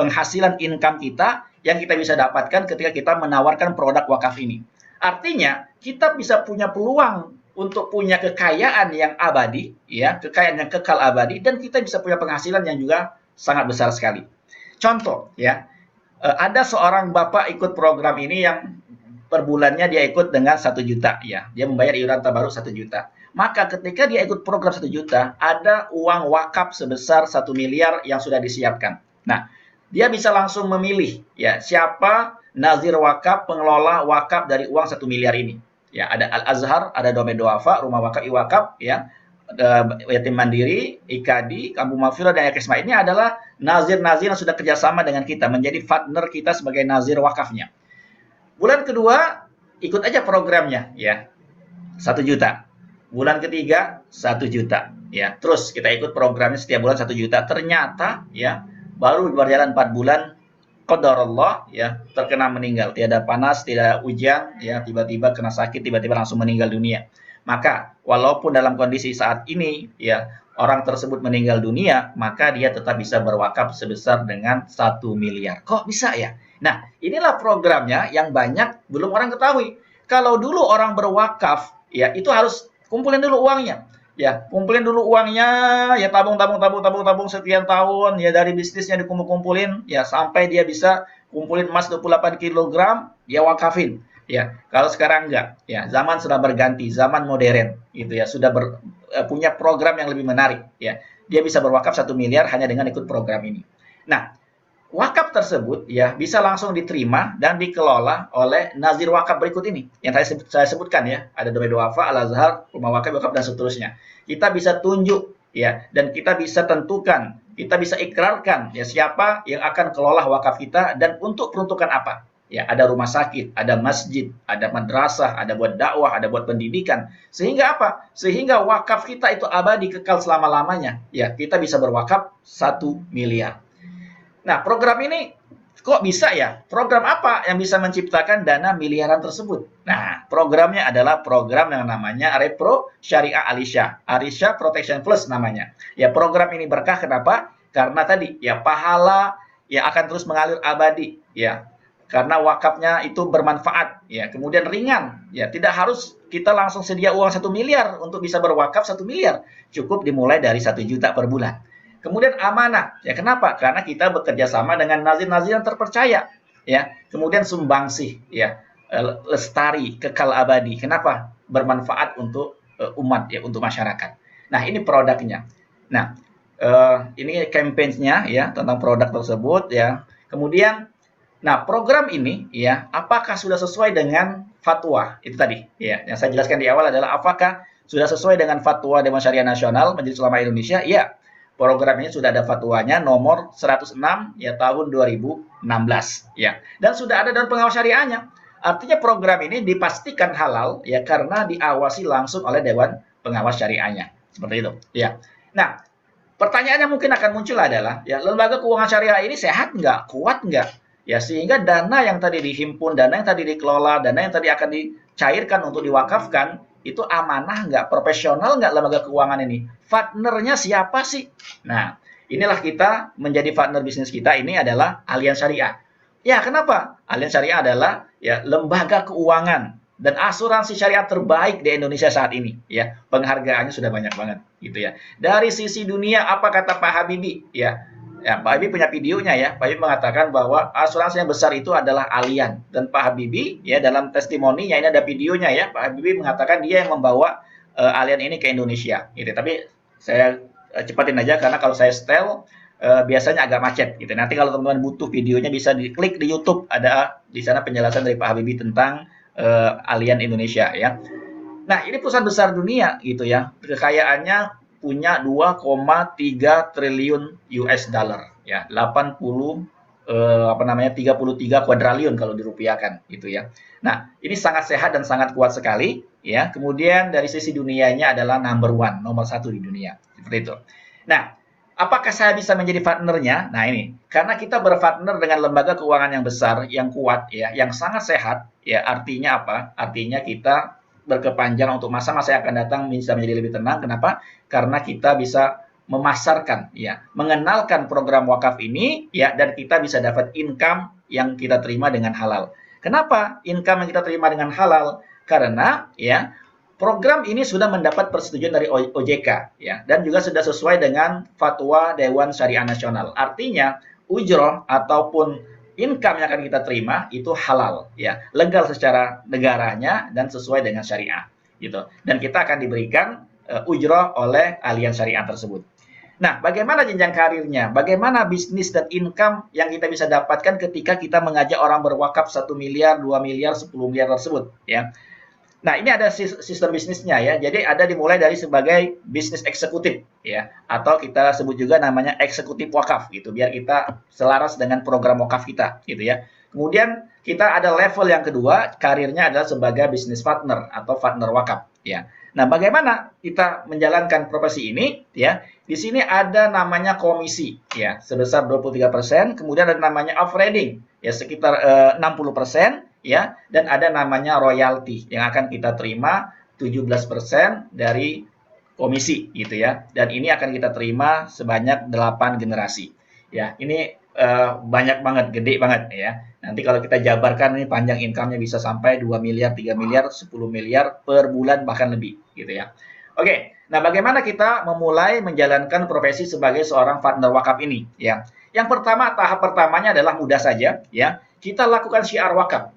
penghasilan income kita yang kita bisa dapatkan ketika kita menawarkan produk wakaf ini. Artinya, kita bisa punya peluang untuk punya kekayaan yang abadi, ya, kekayaan yang kekal abadi, dan kita bisa punya penghasilan yang juga sangat besar sekali. Contoh, ya, ada seorang bapak ikut program ini yang per bulannya dia ikut dengan 1 juta, ya, dia membayar iuran tabaruk 1 juta. Maka ketika dia ikut program 1 juta, ada uang wakaf sebesar 1 miliar yang sudah disiapkan. Nah, dia bisa langsung memilih, ya, siapa nazir wakaf, pengelola wakaf dari uang 1 miliar ini. Ya, ada Al-Azhar, ada Domain Duafa, Rumah Wakaf Iwakaf, ya, Yatim Mandiri, IKADI, Kampung Mafira, dan Yakisma. Ini adalah nazir-nazir yang sudah kerjasama dengan kita, menjadi partner kita sebagai nazir wakafnya. Bulan kedua, ikut aja programnya, ya, 1 juta. Bulan ketiga, 1 juta. Ya, terus kita ikut programnya setiap bulan 1 juta. Ternyata, ya, baru berjalan 4 bulan, qadarullah, ya, terkena meninggal, tiada panas, tidak hujan, ya, tiba-tiba kena sakit, tiba-tiba langsung meninggal dunia. Maka walaupun dalam kondisi saat ini, ya, orang tersebut meninggal dunia, maka dia tetap bisa berwakaf sebesar dengan 1 miliar. Kok bisa ya? Nah, inilah programnya yang banyak belum orang ketahui. Kalau dulu orang berwakaf, ya, itu harus kumpulin dulu uangnya. Ya, kumpulin dulu uangnya, ya, tabung sekian tahun, ya, dari bisnisnya dikumpul-kumpulin, ya, sampai dia bisa kumpulin emas 28 kilogram, dia wakafin. Ya, kalau sekarang enggak, ya, zaman sudah berganti, zaman modern, gitu ya, sudah punya program yang lebih menarik, ya. Dia bisa berwakaf 1 miliar hanya dengan ikut program ini. Nah, wakaf tersebut, ya, bisa langsung diterima dan dikelola oleh nazir wakaf berikut ini yang saya sebutkan, ya, ada Domain Duafa, Al-Azhar, Rumah Wakaf, Wakaf, dan seterusnya. Kita bisa tunjuk, ya, dan kita bisa tentukan, kita bisa ikrarkan, ya, siapa yang akan kelola wakaf kita dan untuk peruntukan apa. Ya, ada rumah sakit, ada masjid, ada madrasah, ada buat dakwah, ada buat pendidikan. Sehingga apa? Sehingga wakaf kita itu abadi kekal selama-lamanya. Ya, kita bisa berwakaf 1 miliar. Nah, program ini kok bisa ya? Program apa yang bisa menciptakan dana miliaran tersebut? Nah, programnya adalah program yang namanya Repro Syariah Alisya. Alisya Protection Plus namanya. Ya, program ini berkah kenapa? Karena tadi, ya, pahala ya akan terus mengalir abadi, ya. Karena wakafnya itu bermanfaat, ya. Kemudian ringan, ya. Tidak harus kita langsung sedia uang 1 miliar untuk bisa berwakaf 1 miliar. Cukup dimulai dari 1 juta per bulan. Kemudian amanah, ya, kenapa? Karena kita bekerja sama dengan nazir-nazir yang terpercaya, ya. Kemudian sumbangsih, ya, lestari, kekal abadi. Kenapa? Bermanfaat untuk umat, ya, untuk masyarakat. Nah, ini produknya. Nah, ini campaign-nya, ya, tentang produk tersebut, ya. Kemudian, nah, program ini, ya, apakah sudah sesuai dengan fatwa? Itu tadi, ya, yang saya jelaskan di awal adalah apakah sudah sesuai dengan fatwa Dewan Syariah Nasional Majelis Ulama Indonesia? Ya. Program ini sudah ada fatwanya nomor 106 ya tahun 2016, ya. Dan sudah ada Dewan Pengawas Syariahnya. Artinya program ini dipastikan halal, ya, karena diawasi langsung oleh Dewan Pengawas Syariahnya. Seperti itu, ya. Nah, pertanyaannya mungkin akan muncul adalah, ya, lembaga keuangan syariah ini sehat nggak? Kuat nggak? Ya, sehingga dana yang tadi dihimpun, dana yang tadi dikelola, dana yang tadi akan dicairkan untuk diwakafkan, itu amanah nggak? Profesional nggak lembaga keuangan ini? Partnernya siapa sih? Nah, inilah kita menjadi partner bisnis kita ini adalah Allianz Syariah. Ya, kenapa? Allianz Syariah adalah, ya, lembaga keuangan dan asuransi syariah terbaik di Indonesia saat ini. Ya, penghargaannya sudah banyak banget, gitu ya. Dari sisi dunia, apa kata Pak Habibie? Ya, Pak Habibie punya videonya, ya. Pak Habibie mengatakan bahwa asuransi yang besar itu adalah Allianz. Dan Pak Habibie, ya, dalam testimoninya ini ada videonya, ya. Pak Habibie mengatakan dia yang membawa Allianz ini ke Indonesia. Gitu. Tapi saya cepatin aja karena kalau saya setel biasanya agak macet. Gitu. Nanti kalau teman-teman butuh videonya bisa diklik di YouTube. Ada di sana penjelasan dari Pak Habibie tentang Allianz Indonesia, ya. Nah, ini perusahaan besar dunia, gitu ya. Kekayaannya punya 2,3 triliun US dollar ya, 33 kuadriliun kalau dirupiahkan gitu ya. Nah, ini sangat sehat dan sangat kuat sekali ya. Kemudian dari sisi dunianya adalah number one, nomor satu di dunia. Seperti itu. Nah, apakah saya bisa menjadi partnernya? Nah, ini karena kita berpartner dengan lembaga keuangan yang besar, yang kuat ya, yang sangat sehat ya. Artinya apa? Artinya kita berkepanjangan untuk masa-masa yang akan datang bisa menjadi lebih tenang. Kenapa? Karena kita bisa memasarkan ya, mengenalkan program wakaf ini ya, dan kita bisa dapat income yang kita terima dengan halal. Kenapa income yang kita terima dengan halal? Karena ya, program ini sudah mendapat persetujuan dari OJK ya, dan juga sudah sesuai dengan fatwa Dewan Syariah Nasional. Artinya ujroh ataupun income yang akan kita terima itu halal ya, legal secara negaranya dan sesuai dengan syariah gitu. Dan kita akan diberikan ujroh oleh ahlian syariah tersebut. Nah, bagaimana jenjang karirnya? Bagaimana bisnis dan income yang kita bisa dapatkan ketika kita mengajak orang berwakaf 1 miliar, 2 miliar, 10 miliar tersebut ya. Nah, ini ada sistem bisnisnya ya. Jadi ada dimulai dari sebagai bisnis eksekutif ya, atau kita sebut juga namanya eksekutif wakaf gitu, biar kita selaras dengan program wakaf kita gitu ya. Kemudian kita ada level yang kedua, karirnya adalah sebagai bisnis partner atau partner wakaf ya. Nah, bagaimana kita menjalankan profesi ini ya? Di sini ada namanya komisi ya, sebesar 23%, kemudian ada namanya offering ya, sekitar 60% ya, dan ada namanya royalti yang akan kita terima 17% dari komisi gitu ya. Dan ini akan kita terima sebanyak 8 generasi. Ya, ini banyak banget, gede banget ya. Nanti kalau kita jabarkan ini panjang income-nya bisa sampai 2 miliar, 3 miliar, 10 miliar per bulan bahkan lebih gitu ya. Oke, nah bagaimana kita memulai menjalankan profesi sebagai seorang partner wakaf ini ya. Yang pertama, tahap pertamanya adalah mudah saja ya. Kita lakukan syiar wakaf.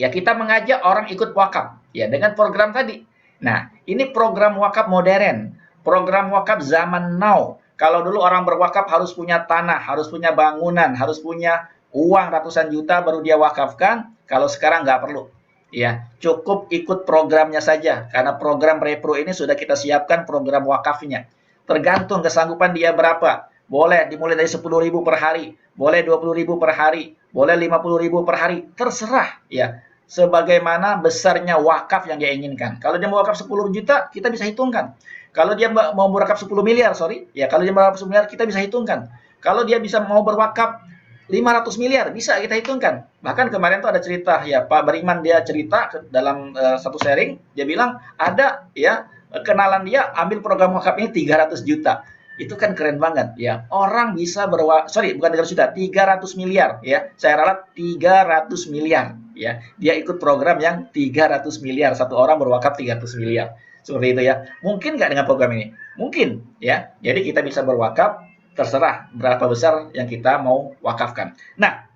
Ya, kita mengajak orang ikut wakaf ya dengan program tadi. Nah, ini program wakaf modern, program wakaf zaman now. Kalau dulu orang berwakaf harus punya tanah, harus punya bangunan, harus punya uang ratusan juta baru dia wakafkan. Kalau sekarang nggak perlu. Ya, cukup ikut programnya saja. Karena program Repro ini sudah kita siapkan program wakafnya. Tergantung kesanggupan dia berapa. Boleh dimulai dari 10.000 per hari, boleh 20.000 per hari, boleh 50.000 per hari. Terserah ya. Sebagaimana besarnya wakaf yang dia inginkan. Kalau dia mau wakaf 10 juta, kita bisa hitungkan. Kalau dia mau berwakaf 10 miliar, ya kalau dia mau berwakaf 10 miliar, kita bisa hitungkan. Kalau dia bisa mau berwakaf 500 miliar, bisa kita hitungkan. Bahkan kemarin tuh ada cerita, ya Pak Beriman dia cerita dalam satu sharing, dia bilang ada ya kenalan dia ambil program wakaf ini 300 juta. Itu kan keren banget ya. Orang bisa bukan 300 juta, 300 miliar ya. Saya ralat 300 miliar ya. Dia ikut program yang 300 miliar. Satu orang berwakaf 300 miliar. Seperti itu ya. Mungkin nggak dengan program ini? Mungkin ya. Jadi kita bisa berwakaf, terserah berapa besar yang kita mau wakafkan. Nah,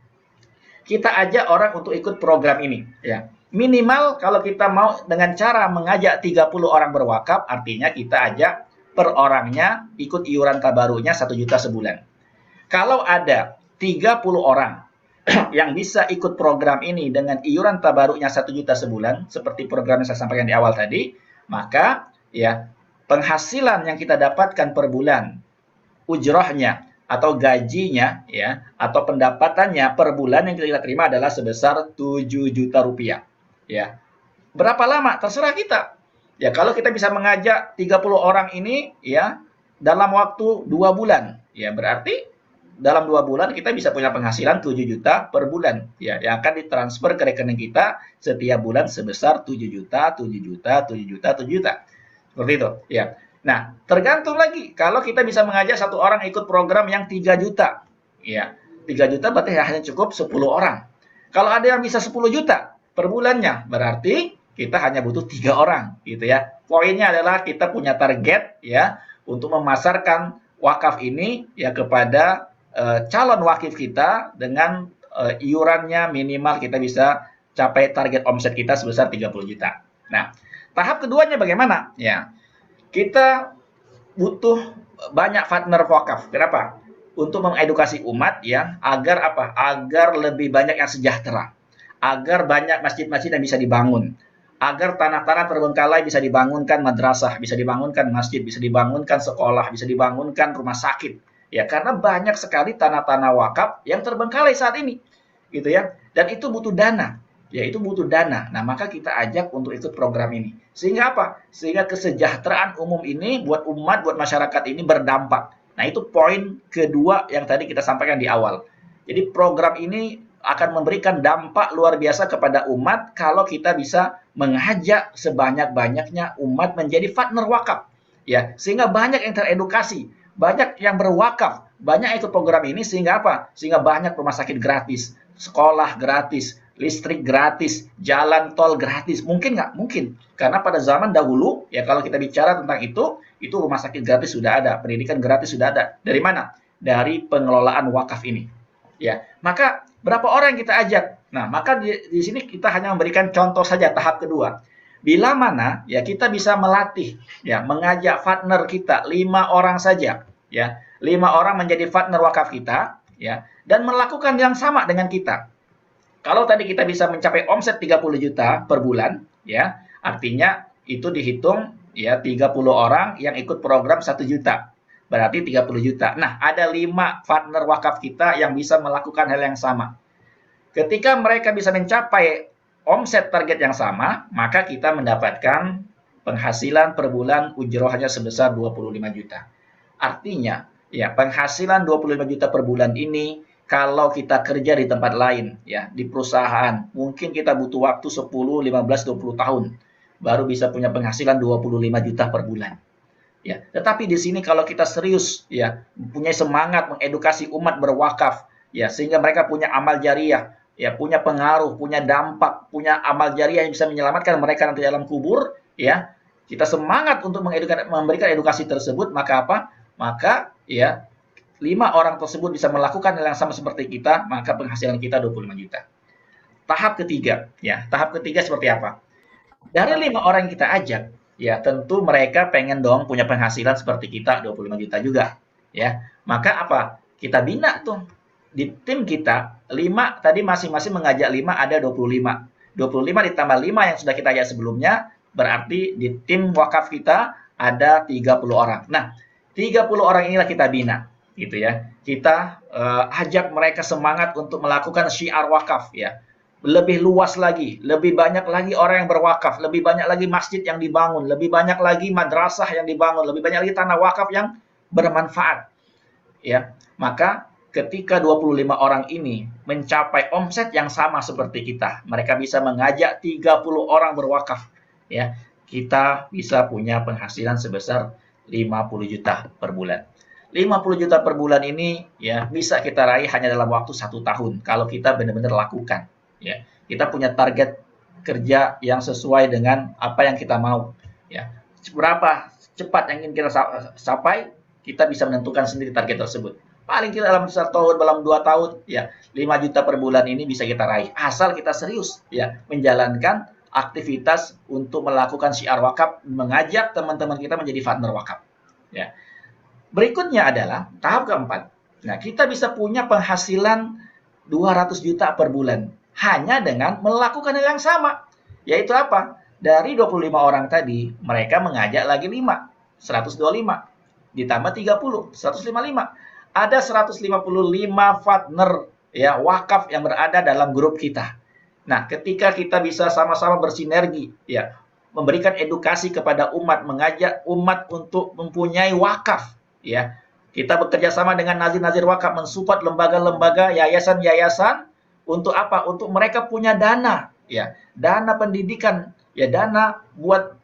kita ajak orang untuk ikut program ini ya. Minimal kalau kita mau dengan cara mengajak 30 orang berwakaf, artinya kita ajak per orangnya ikut iuran tabarunya 1 juta sebulan. Kalau ada 30 orang yang bisa ikut program ini dengan iuran tabarunya 1 juta sebulan, seperti program yang saya sampaikan di awal tadi, maka ya penghasilan yang kita dapatkan per bulan, ujrohnya atau gajinya ya, atau pendapatannya per bulan yang kita terima adalah sebesar 7 juta rupiah. Ya. Berapa lama? Terserah kita. Ya, kalau kita bisa mengajak 30 orang ini ya dalam waktu 2 bulan, ya berarti dalam 2 bulan kita bisa punya penghasilan 7 juta per bulan. Ya, yang akan ditransfer ke rekening kita setiap bulan sebesar 7 juta, 7 juta, 7 juta, 7 juta. Seperti itu, ya. Nah, tergantung lagi kalau kita bisa mengajak satu orang ikut program yang 3 juta. Ya, 3 juta berarti hanya cukup 10 orang. Kalau ada yang bisa 10 juta per bulannya, berarti kita hanya butuh 3 orang gitu ya. Poinnya adalah kita punya target ya untuk memasarkan wakaf ini ya kepada calon wakif kita dengan iurannya minimal kita bisa capai target omset kita sebesar 30 juta. Nah, tahap keduanya bagaimana? Ya. Kita butuh banyak partner wakaf. Kenapa? Untuk mengedukasi umat ya agar apa? Agar lebih banyak yang sejahtera. Agar banyak masjid-masjid yang bisa dibangun. agar tanah-tanah terbengkalai bisa dibangunkan madrasah, bisa dibangunkan masjid, bisa dibangunkan sekolah, bisa dibangunkan rumah sakit. Ya, karena banyak sekali tanah-tanah wakaf yang terbengkalai saat ini, gitu ya. Dan itu butuh dana. Ya, itu butuh dana. Nah, maka kita ajak untuk ikut program ini. Sehingga apa? Sehingga kesejahteraan umum ini buat umat, buat masyarakat ini berdampak. Nah, itu poin kedua yang tadi kita sampaikan di awal. Jadi program ini akan memberikan dampak luar biasa kepada umat kalau kita bisa mengajak sebanyak-banyaknya umat menjadi partner wakaf. Ya, sehingga banyak yang teredukasi, banyak yang berwakaf, banyak ikut program ini sehingga apa? Sehingga banyak rumah sakit gratis, sekolah gratis, listrik gratis, jalan tol gratis. Mungkin nggak? Mungkin. Karena pada zaman dahulu, ya kalau kita bicara tentang itu rumah sakit gratis sudah ada, pendidikan gratis sudah ada. Dari mana? Dari pengelolaan wakaf ini. Ya, maka berapa orang yang kita ajak? Nah, maka di sini kita hanya memberikan contoh saja tahap kedua. Bila mana ya kita bisa melatih, ya mengajak partner kita 5 orang saja, ya 5 orang menjadi partner wakaf kita, ya dan melakukan yang sama dengan kita. Kalau tadi kita bisa mencapai omset 30 juta per bulan, ya, artinya itu dihitung ya 30 orang yang ikut program 1 juta. Berarti 30 juta. Nah, ada 5 partner wakaf kita yang bisa melakukan hal yang sama. Ketika mereka bisa mencapai omset target yang sama, maka kita mendapatkan penghasilan per bulan ujrohnya sebesar 25 juta. Artinya, ya penghasilan 25 juta per bulan ini kalau kita kerja di tempat lain, ya di perusahaan, mungkin kita butuh waktu 10, 15, 20 tahun baru bisa punya penghasilan 25 juta per bulan. Ya, tetapi di sini kalau kita serius, ya punya semangat mengedukasi umat berwakaf, ya sehingga mereka punya amal jariah, ya punya pengaruh, punya dampak, punya amal jariah yang bisa menyelamatkan mereka nanti dalam kubur, ya kita semangat untuk memberikan edukasi tersebut, maka apa? Maka ya 5 orang tersebut bisa melakukan hal yang sama seperti kita, maka penghasilan kita 25 juta. Tahap ketiga, ya tahap ketiga seperti apa? Dari 5 orang yang kita ajak, ya tentu mereka pengen dong punya penghasilan seperti kita 25 juta juga, ya. Maka apa? Kita bina tuh di tim kita 5 tadi masing-masing mengajak 5 ada 25. 25 ditambah 5 yang sudah kita ajak sebelumnya berarti di tim wakaf kita ada 30 orang. Nah, 30 orang inilah kita bina, gitu ya. Kita ajak mereka semangat untuk melakukan syiar wakaf, ya. Lebih luas lagi, lebih banyak lagi orang yang berwakaf, lebih banyak lagi masjid yang dibangun, lebih banyak lagi madrasah yang dibangun, lebih banyak lagi tanah wakaf yang bermanfaat. Ya, maka ketika 25 orang ini mencapai omset yang sama seperti kita, mereka bisa mengajak 30 orang berwakaf, ya. Kita bisa punya penghasilan sebesar 50 juta per bulan. 50 juta per bulan ini ya bisa kita raih hanya dalam waktu 1 tahun kalau kita benar-benar lakukan. Ya, kita punya target kerja yang sesuai dengan apa yang kita mau. Ya, berapa cepat yang ingin kita capai, kita bisa menentukan sendiri target tersebut. Paling tidak dalam 1 tahun, dalam 2 tahun, ya 5 juta per bulan ini bisa kita raih. Asal kita serius, ya menjalankan aktivitas untuk melakukan syiar wakaf, mengajak teman-teman kita menjadi partner wakaf. Ya. Berikutnya adalah tahap keempat. Nah, kita bisa punya penghasilan 200 juta per bulan. Hanya dengan melakukan hal yang sama. Yaitu apa? Dari 25 orang tadi, mereka mengajak lagi 5, 125. Ditambah 30, 155. Ada 155 partner ya wakaf yang berada dalam grup kita. Nah, ketika kita bisa sama-sama bersinergi, ya memberikan edukasi kepada umat, mengajak umat untuk mempunyai wakaf, ya kita bekerja sama dengan nazir-nazir wakaf, mensupport lembaga-lembaga, yayasan-yayasan. Untuk apa? Untuk mereka punya dana, ya, dana pendidikan, ya, dana buat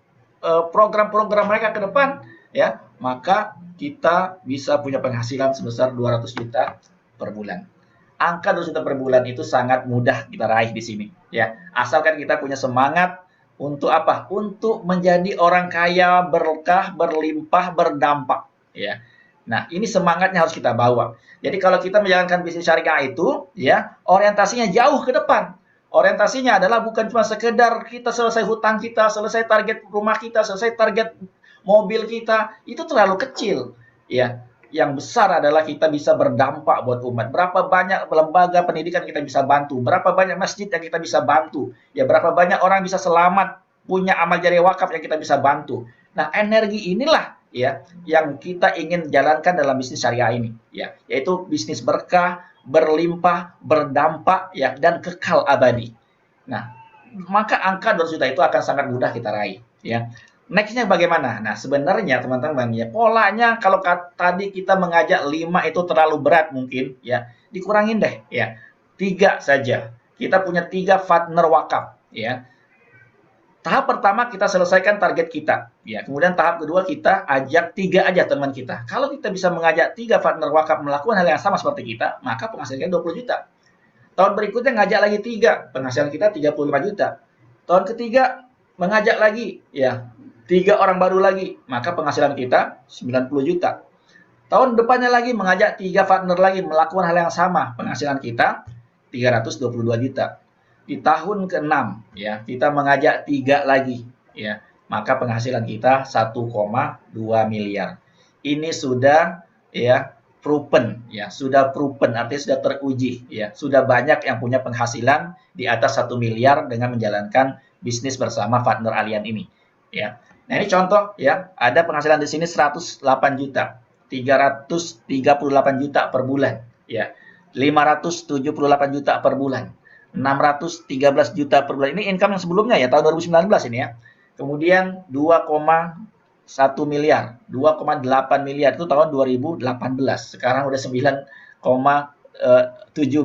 program-program mereka ke depan, ya, maka kita bisa punya penghasilan sebesar 200 juta per bulan. Angka 200 juta per bulan itu sangat mudah kita raih di sini, ya. Asalkan kita punya semangat untuk apa? Untuk menjadi orang kaya, berkah, berlimpah, berdampak, ya. Nah, ini semangatnya harus kita bawa. Jadi kalau kita menjalankan bisnis syariah itu, ya, orientasinya jauh ke depan. Orientasinya adalah bukan cuma sekedar kita selesai hutang kita, selesai target rumah kita, selesai target mobil kita, itu terlalu kecil. Ya, yang besar adalah kita bisa berdampak buat umat. Berapa banyak lembaga pendidikan kita bisa bantu, berapa banyak masjid yang kita bisa bantu, ya berapa banyak orang bisa selamat punya amal jariah wakaf yang kita bisa bantu. Nah, energi inilah ya yang kita ingin jalankan dalam bisnis syariah ini, ya, yaitu bisnis berkah, berlimpah, berdampak, ya, dan kekal abadi. Nah, maka angka 200 juta itu akan sangat mudah kita raih, ya. Nextnya bagaimana? Nah, sebenarnya teman-teman ya, polanya kalau tadi kita mengajak 5 itu terlalu berat mungkin, ya, dikurangin deh, ya. 3 saja. Kita punya 3 partner wakaf, ya. Tahap pertama kita selesaikan target kita, ya. Kemudian tahap kedua kita ajak 3 aja teman kita. Kalau kita bisa mengajak 3 partner wakaf melakukan hal yang sama seperti kita, maka penghasilannya 20 juta. Tahun berikutnya ngajak lagi 3, penghasilan kita 35 juta. Tahun ketiga mengajak lagi, ya, 3 orang baru lagi, maka penghasilan kita 90 juta. Tahun depannya lagi mengajak 3 partner lagi melakukan hal yang sama, penghasilan kita 322 juta. Di tahun ke-6 ya, kita mengajak 3 lagi ya, maka penghasilan kita 1,2 miliar. Ini sudah ya proven ya, sudah proven artinya sudah teruji ya, sudah banyak yang punya penghasilan di atas 1 miliar dengan menjalankan bisnis bersama partner Allian ini ya. Nah, ini contoh ya, ada penghasilan di sini 108 juta, 338 juta per bulan ya, 578 juta per bulan, 613 juta per bulan. Ini income yang sebelumnya ya, tahun 2019 ini ya. Kemudian 2,1 miliar, 2,8 miliar itu tahun 2018. Sekarang udah 9,7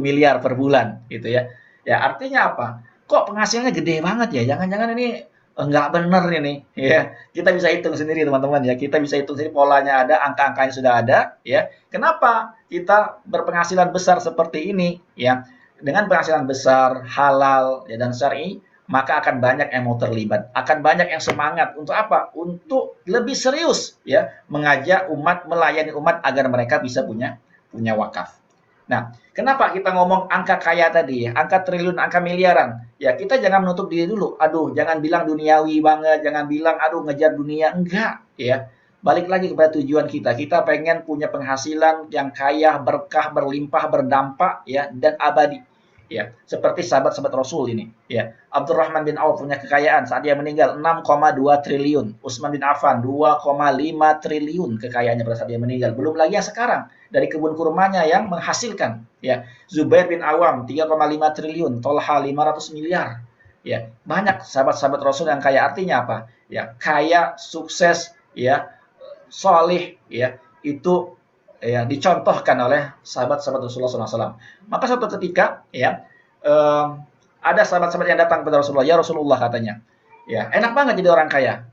miliar per bulan gitu ya. Ya, artinya apa? Kok penghasilannya gede banget ya? Jangan-jangan ini enggak benar ini ya. Kita bisa hitung sendiri teman-teman ya. Kita bisa hitung sendiri, polanya ada, angka-angkanya sudah ada ya. Kenapa kita berpenghasilan besar seperti ini ya? Dengan penghasilan besar, halal ya, dan syar'i, maka akan banyak yang mau terlibat, akan banyak yang semangat untuk apa? Untuk lebih serius ya, mengajak umat, melayani umat agar mereka bisa punya wakaf. Nah, kenapa kita ngomong angka kaya tadi ya, angka triliun, angka miliaran? Ya, kita jangan menutup diri dulu. Aduh, jangan bilang duniawi banget, jangan bilang aduh ngejar dunia, enggak ya. Balik lagi kepada tujuan kita. Kita pengen punya penghasilan yang kaya, berkah, berlimpah, berdampak ya, dan abadi. Ya, seperti sahabat-sahabat Rasul ini ya. Abdurrahman bin Auf punya kekayaan saat dia meninggal 6,2 triliun. Utsman bin Affan 2,5 triliun kekayaannya pada saat dia meninggal. Belum lagi yang sekarang dari kebun kurmanya yang menghasilkan ya. Zubair bin Awam 3,5 triliun, Tolha 500 miliar. Ya, banyak sahabat-sahabat Rasul yang kaya. Artinya apa? Ya, kaya, sukses ya, solih ya. Itu ya dicontohkan oleh sahabat-sahabat Rasulullah SAW. Maka suatu ketika ya ada sahabat-sahabat yang datang kepada Rasulullah, ya Rasulullah katanya, ya enak banget jadi orang kaya.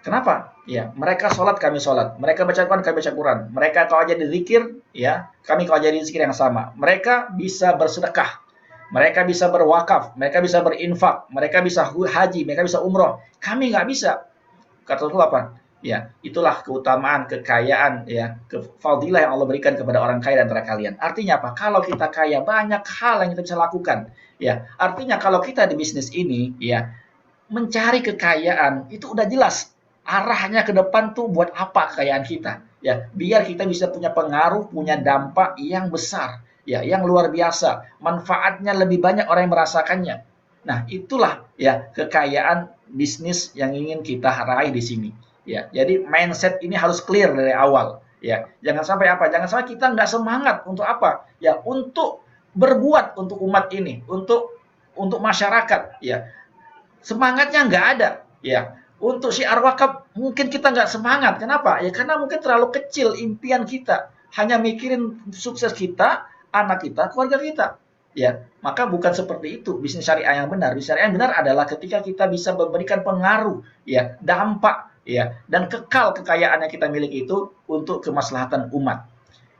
Kenapa? Ya mereka sholat kami sholat, mereka baca Quran kami baca Quran, mereka kalau jadi zikir ya kami kalau jadi zikir yang sama. Mereka bisa bersedekah, mereka bisa berwakaf, mereka bisa berinfak, mereka bisa haji, mereka bisa umroh. Kami nggak bisa. Kata Rasulullah apa? Ya, itulah keutamaan, kekayaan, ya, fadilah yang Allah berikan kepada orang kaya dan antara kalian. Artinya apa? Kalau kita kaya, banyak hal yang kita bisa lakukan. Ya, artinya kalau kita di bisnis ini, ya, mencari kekayaan itu udah jelas arahnya ke depan tuh buat apa kekayaan kita. Ya, biar kita bisa punya pengaruh, punya dampak yang besar, ya, yang luar biasa. Manfaatnya lebih banyak orang yang merasakannya. Nah, itulah ya kekayaan bisnis yang ingin kita raih di sini. Ya, jadi mindset ini harus clear dari awal. Ya, jangan sampai apa? Jangan sampai kita nggak semangat untuk apa? Ya, untuk berbuat untuk umat ini, untuk masyarakat. Ya, semangatnya nggak ada. Ya, untuk syiar wakaf mungkin kita nggak semangat. Kenapa? Ya, karena mungkin terlalu kecil impian kita. Hanya mikirin sukses kita, anak kita, keluarga kita. Ya, maka bukan seperti itu bisnis syariah yang benar. Bisnis syariah yang benar adalah ketika kita bisa memberikan pengaruh, ya, dampak. Ya, dan kekal kekayaan yang kita miliki itu untuk kemaslahatan umat.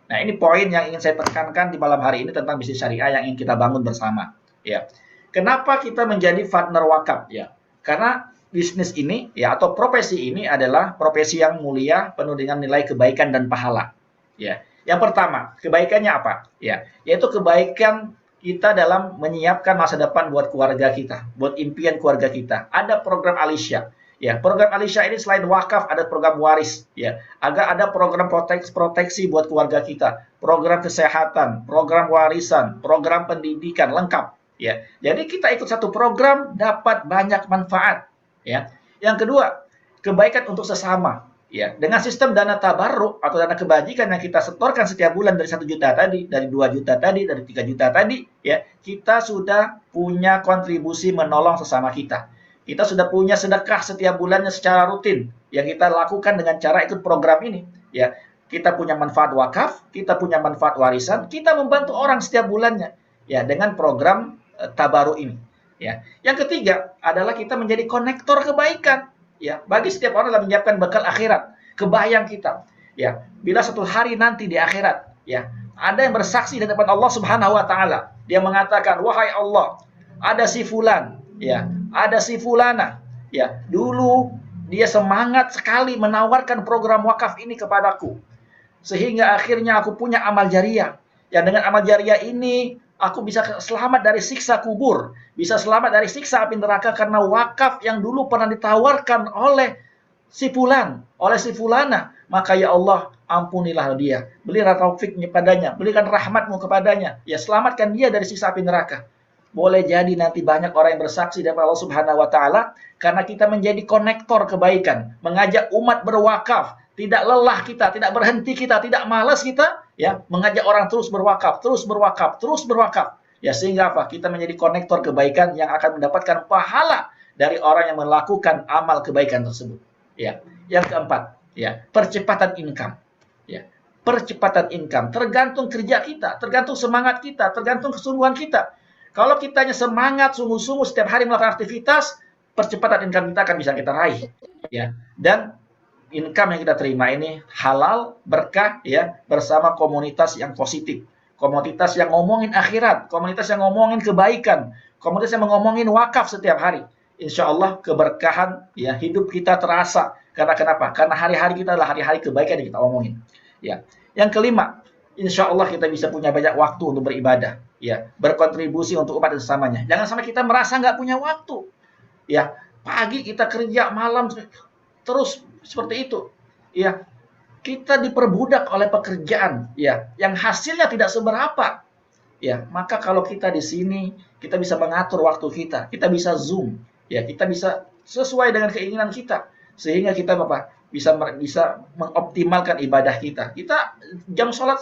Nah, ini poin yang ingin saya tekankan di malam hari ini tentang bisnis syariah yang ingin kita bangun bersama. Ya, kenapa kita menjadi partner wakaf? Ya, karena bisnis ini, ya, atau profesi ini adalah profesi yang mulia, penuh dengan nilai kebaikan dan pahala. Ya, yang pertama, kebaikannya apa? Ya, yaitu kebaikan kita dalam menyiapkan masa depan buat keluarga kita, buat impian keluarga kita. Ada program Alisya. Ya, program Alisya ini selain wakaf ada program waris, ya. Agar ada program proteksi buat keluarga kita, program kesehatan, program warisan, program pendidikan lengkap, ya. Jadi kita ikut satu program dapat banyak manfaat, ya. Yang kedua, kebaikan untuk sesama. Ya, dengan sistem dana tabarruk atau dana kebajikan yang kita setorkan setiap bulan dari 1 juta tadi, dari 2 juta tadi, dari 3 juta tadi, ya, kita sudah punya kontribusi menolong sesama kita. Kita sudah punya sedekah setiap bulannya secara rutin yang kita lakukan dengan cara ikut program ini. Ya, kita punya manfaat wakaf, kita punya manfaat warisan, kita membantu orang setiap bulannya. Ya, dengan program tabarruk ini. Ya, yang ketiga adalah kita menjadi konektor kebaikan. Ya, bagi setiap orang yang menyiapkan bekal akhirat. Kebayang kita, ya, bila suatu hari nanti di akhirat, ya, ada yang bersaksi di depan Allah Subhanahu wa taala. Dia mengatakan, "Wahai Allah, ada si fulan, ya, ada si fulana, ya, dulu dia semangat sekali menawarkan program wakaf ini kepadaku. Sehingga akhirnya aku punya amal jariah. Ya, dengan amal jariah ini aku bisa selamat dari siksa kubur, bisa selamat dari siksa api neraka karena wakaf yang dulu pernah ditawarkan oleh si fulan, oleh si fulana. Maka ya Allah, ampunilah dia. Berilah taufiknya padanya, berikan rahmatmu kepadanya. Ya, selamatkan dia dari siksa api neraka." Boleh jadi nanti banyak orang yang bersaksi dari Allah Subhanahu wa taala karena kita menjadi konektor kebaikan, mengajak umat berwakaf. Tidak lelah kita, tidak berhenti kita, tidak malas kita, ya, mengajak orang terus berwakaf, terus berwakaf, terus berwakaf. Ya, sehingga apa? Kita menjadi konektor kebaikan yang akan mendapatkan pahala dari orang yang melakukan amal kebaikan tersebut. Ya. Yang keempat, ya, percepatan income. Ya. Percepatan income tergantung kerja kita, tergantung semangat kita, tergantung kesungguhan kita. Kalau kitanya semangat sungguh-sungguh setiap hari melakukan aktivitas, percepatan income kita akan bisa kita raih. Ya. Dan income yang kita terima ini halal, berkah, ya, bersama komunitas yang positif, komunitas yang ngomongin akhirat, komunitas yang ngomongin kebaikan, komunitas yang ngomongin wakaf setiap hari. Insya Allah keberkahan, ya, hidup kita terasa. Karena kenapa? Karena hari-hari kita adalah hari-hari kebaikan yang kita omongin. Ya. Yang kelima, insya Allah kita bisa punya banyak waktu untuk beribadah, ya, berkontribusi untuk umat dan sesamanya. Jangan sampai kita merasa nggak punya waktu. Ya, pagi kita kerja, malam terus seperti itu, ya, kita diperbudak oleh pekerjaan, ya, yang hasilnya tidak seberapa, ya. Maka kalau kita di sini, kita bisa mengatur waktu kita bisa zoom, ya, kita bisa sesuai dengan keinginan kita, sehingga kita bisa mengoptimalkan ibadah kita. Kita jam sholat,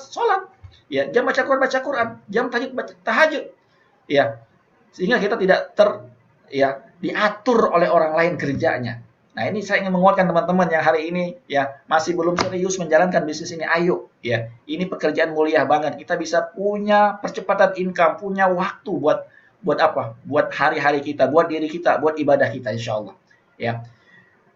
ya, jam baca Quran, jam tahajud, ya, sehingga kita tidak diatur oleh orang lain kerjanya. Nah, ini saya ingin menguatkan teman-teman yang hari ini, ya, masih belum serius menjalankan bisnis ini. Ayo, ya, ini pekerjaan mulia banget. Kita bisa punya percepatan income, punya waktu buat apa? Buat hari-hari kita, buat diri kita, buat ibadah kita, insya Allah. Ya,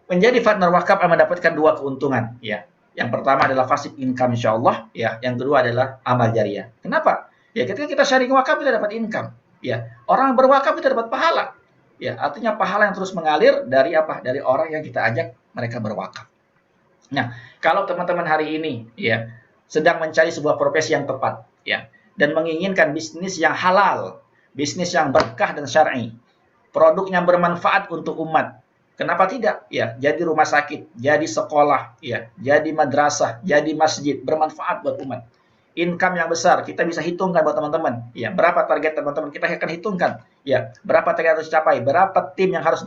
menjadi partner wakaf akan mendapatkan 2 keuntungan. Ya, yang pertama adalah passive income, insya Allah. Ya, yang kedua adalah amal jariah. Kenapa? Ya, ketika kita sharing wakaf kita dapat income. Ya, orang berwakaf kita dapat pahala. Ya, artinya pahala yang terus mengalir dari apa? Dari orang yang kita ajak mereka berwakaf. Nah, kalau teman-teman hari ini, ya, sedang mencari sebuah profesi yang tepat, ya, dan menginginkan bisnis yang halal, bisnis yang berkah dan syar'i, produk yang bermanfaat untuk umat, kenapa tidak? Ya, jadi rumah sakit, jadi sekolah, ya, jadi madrasah, jadi masjid, bermanfaat buat umat. Income yang besar, kita bisa hitungkan buat teman-teman. Ya, berapa target teman-teman? Kita akan hitungkan. Ya, berapa target harus dicapai? Berapa tim yang harus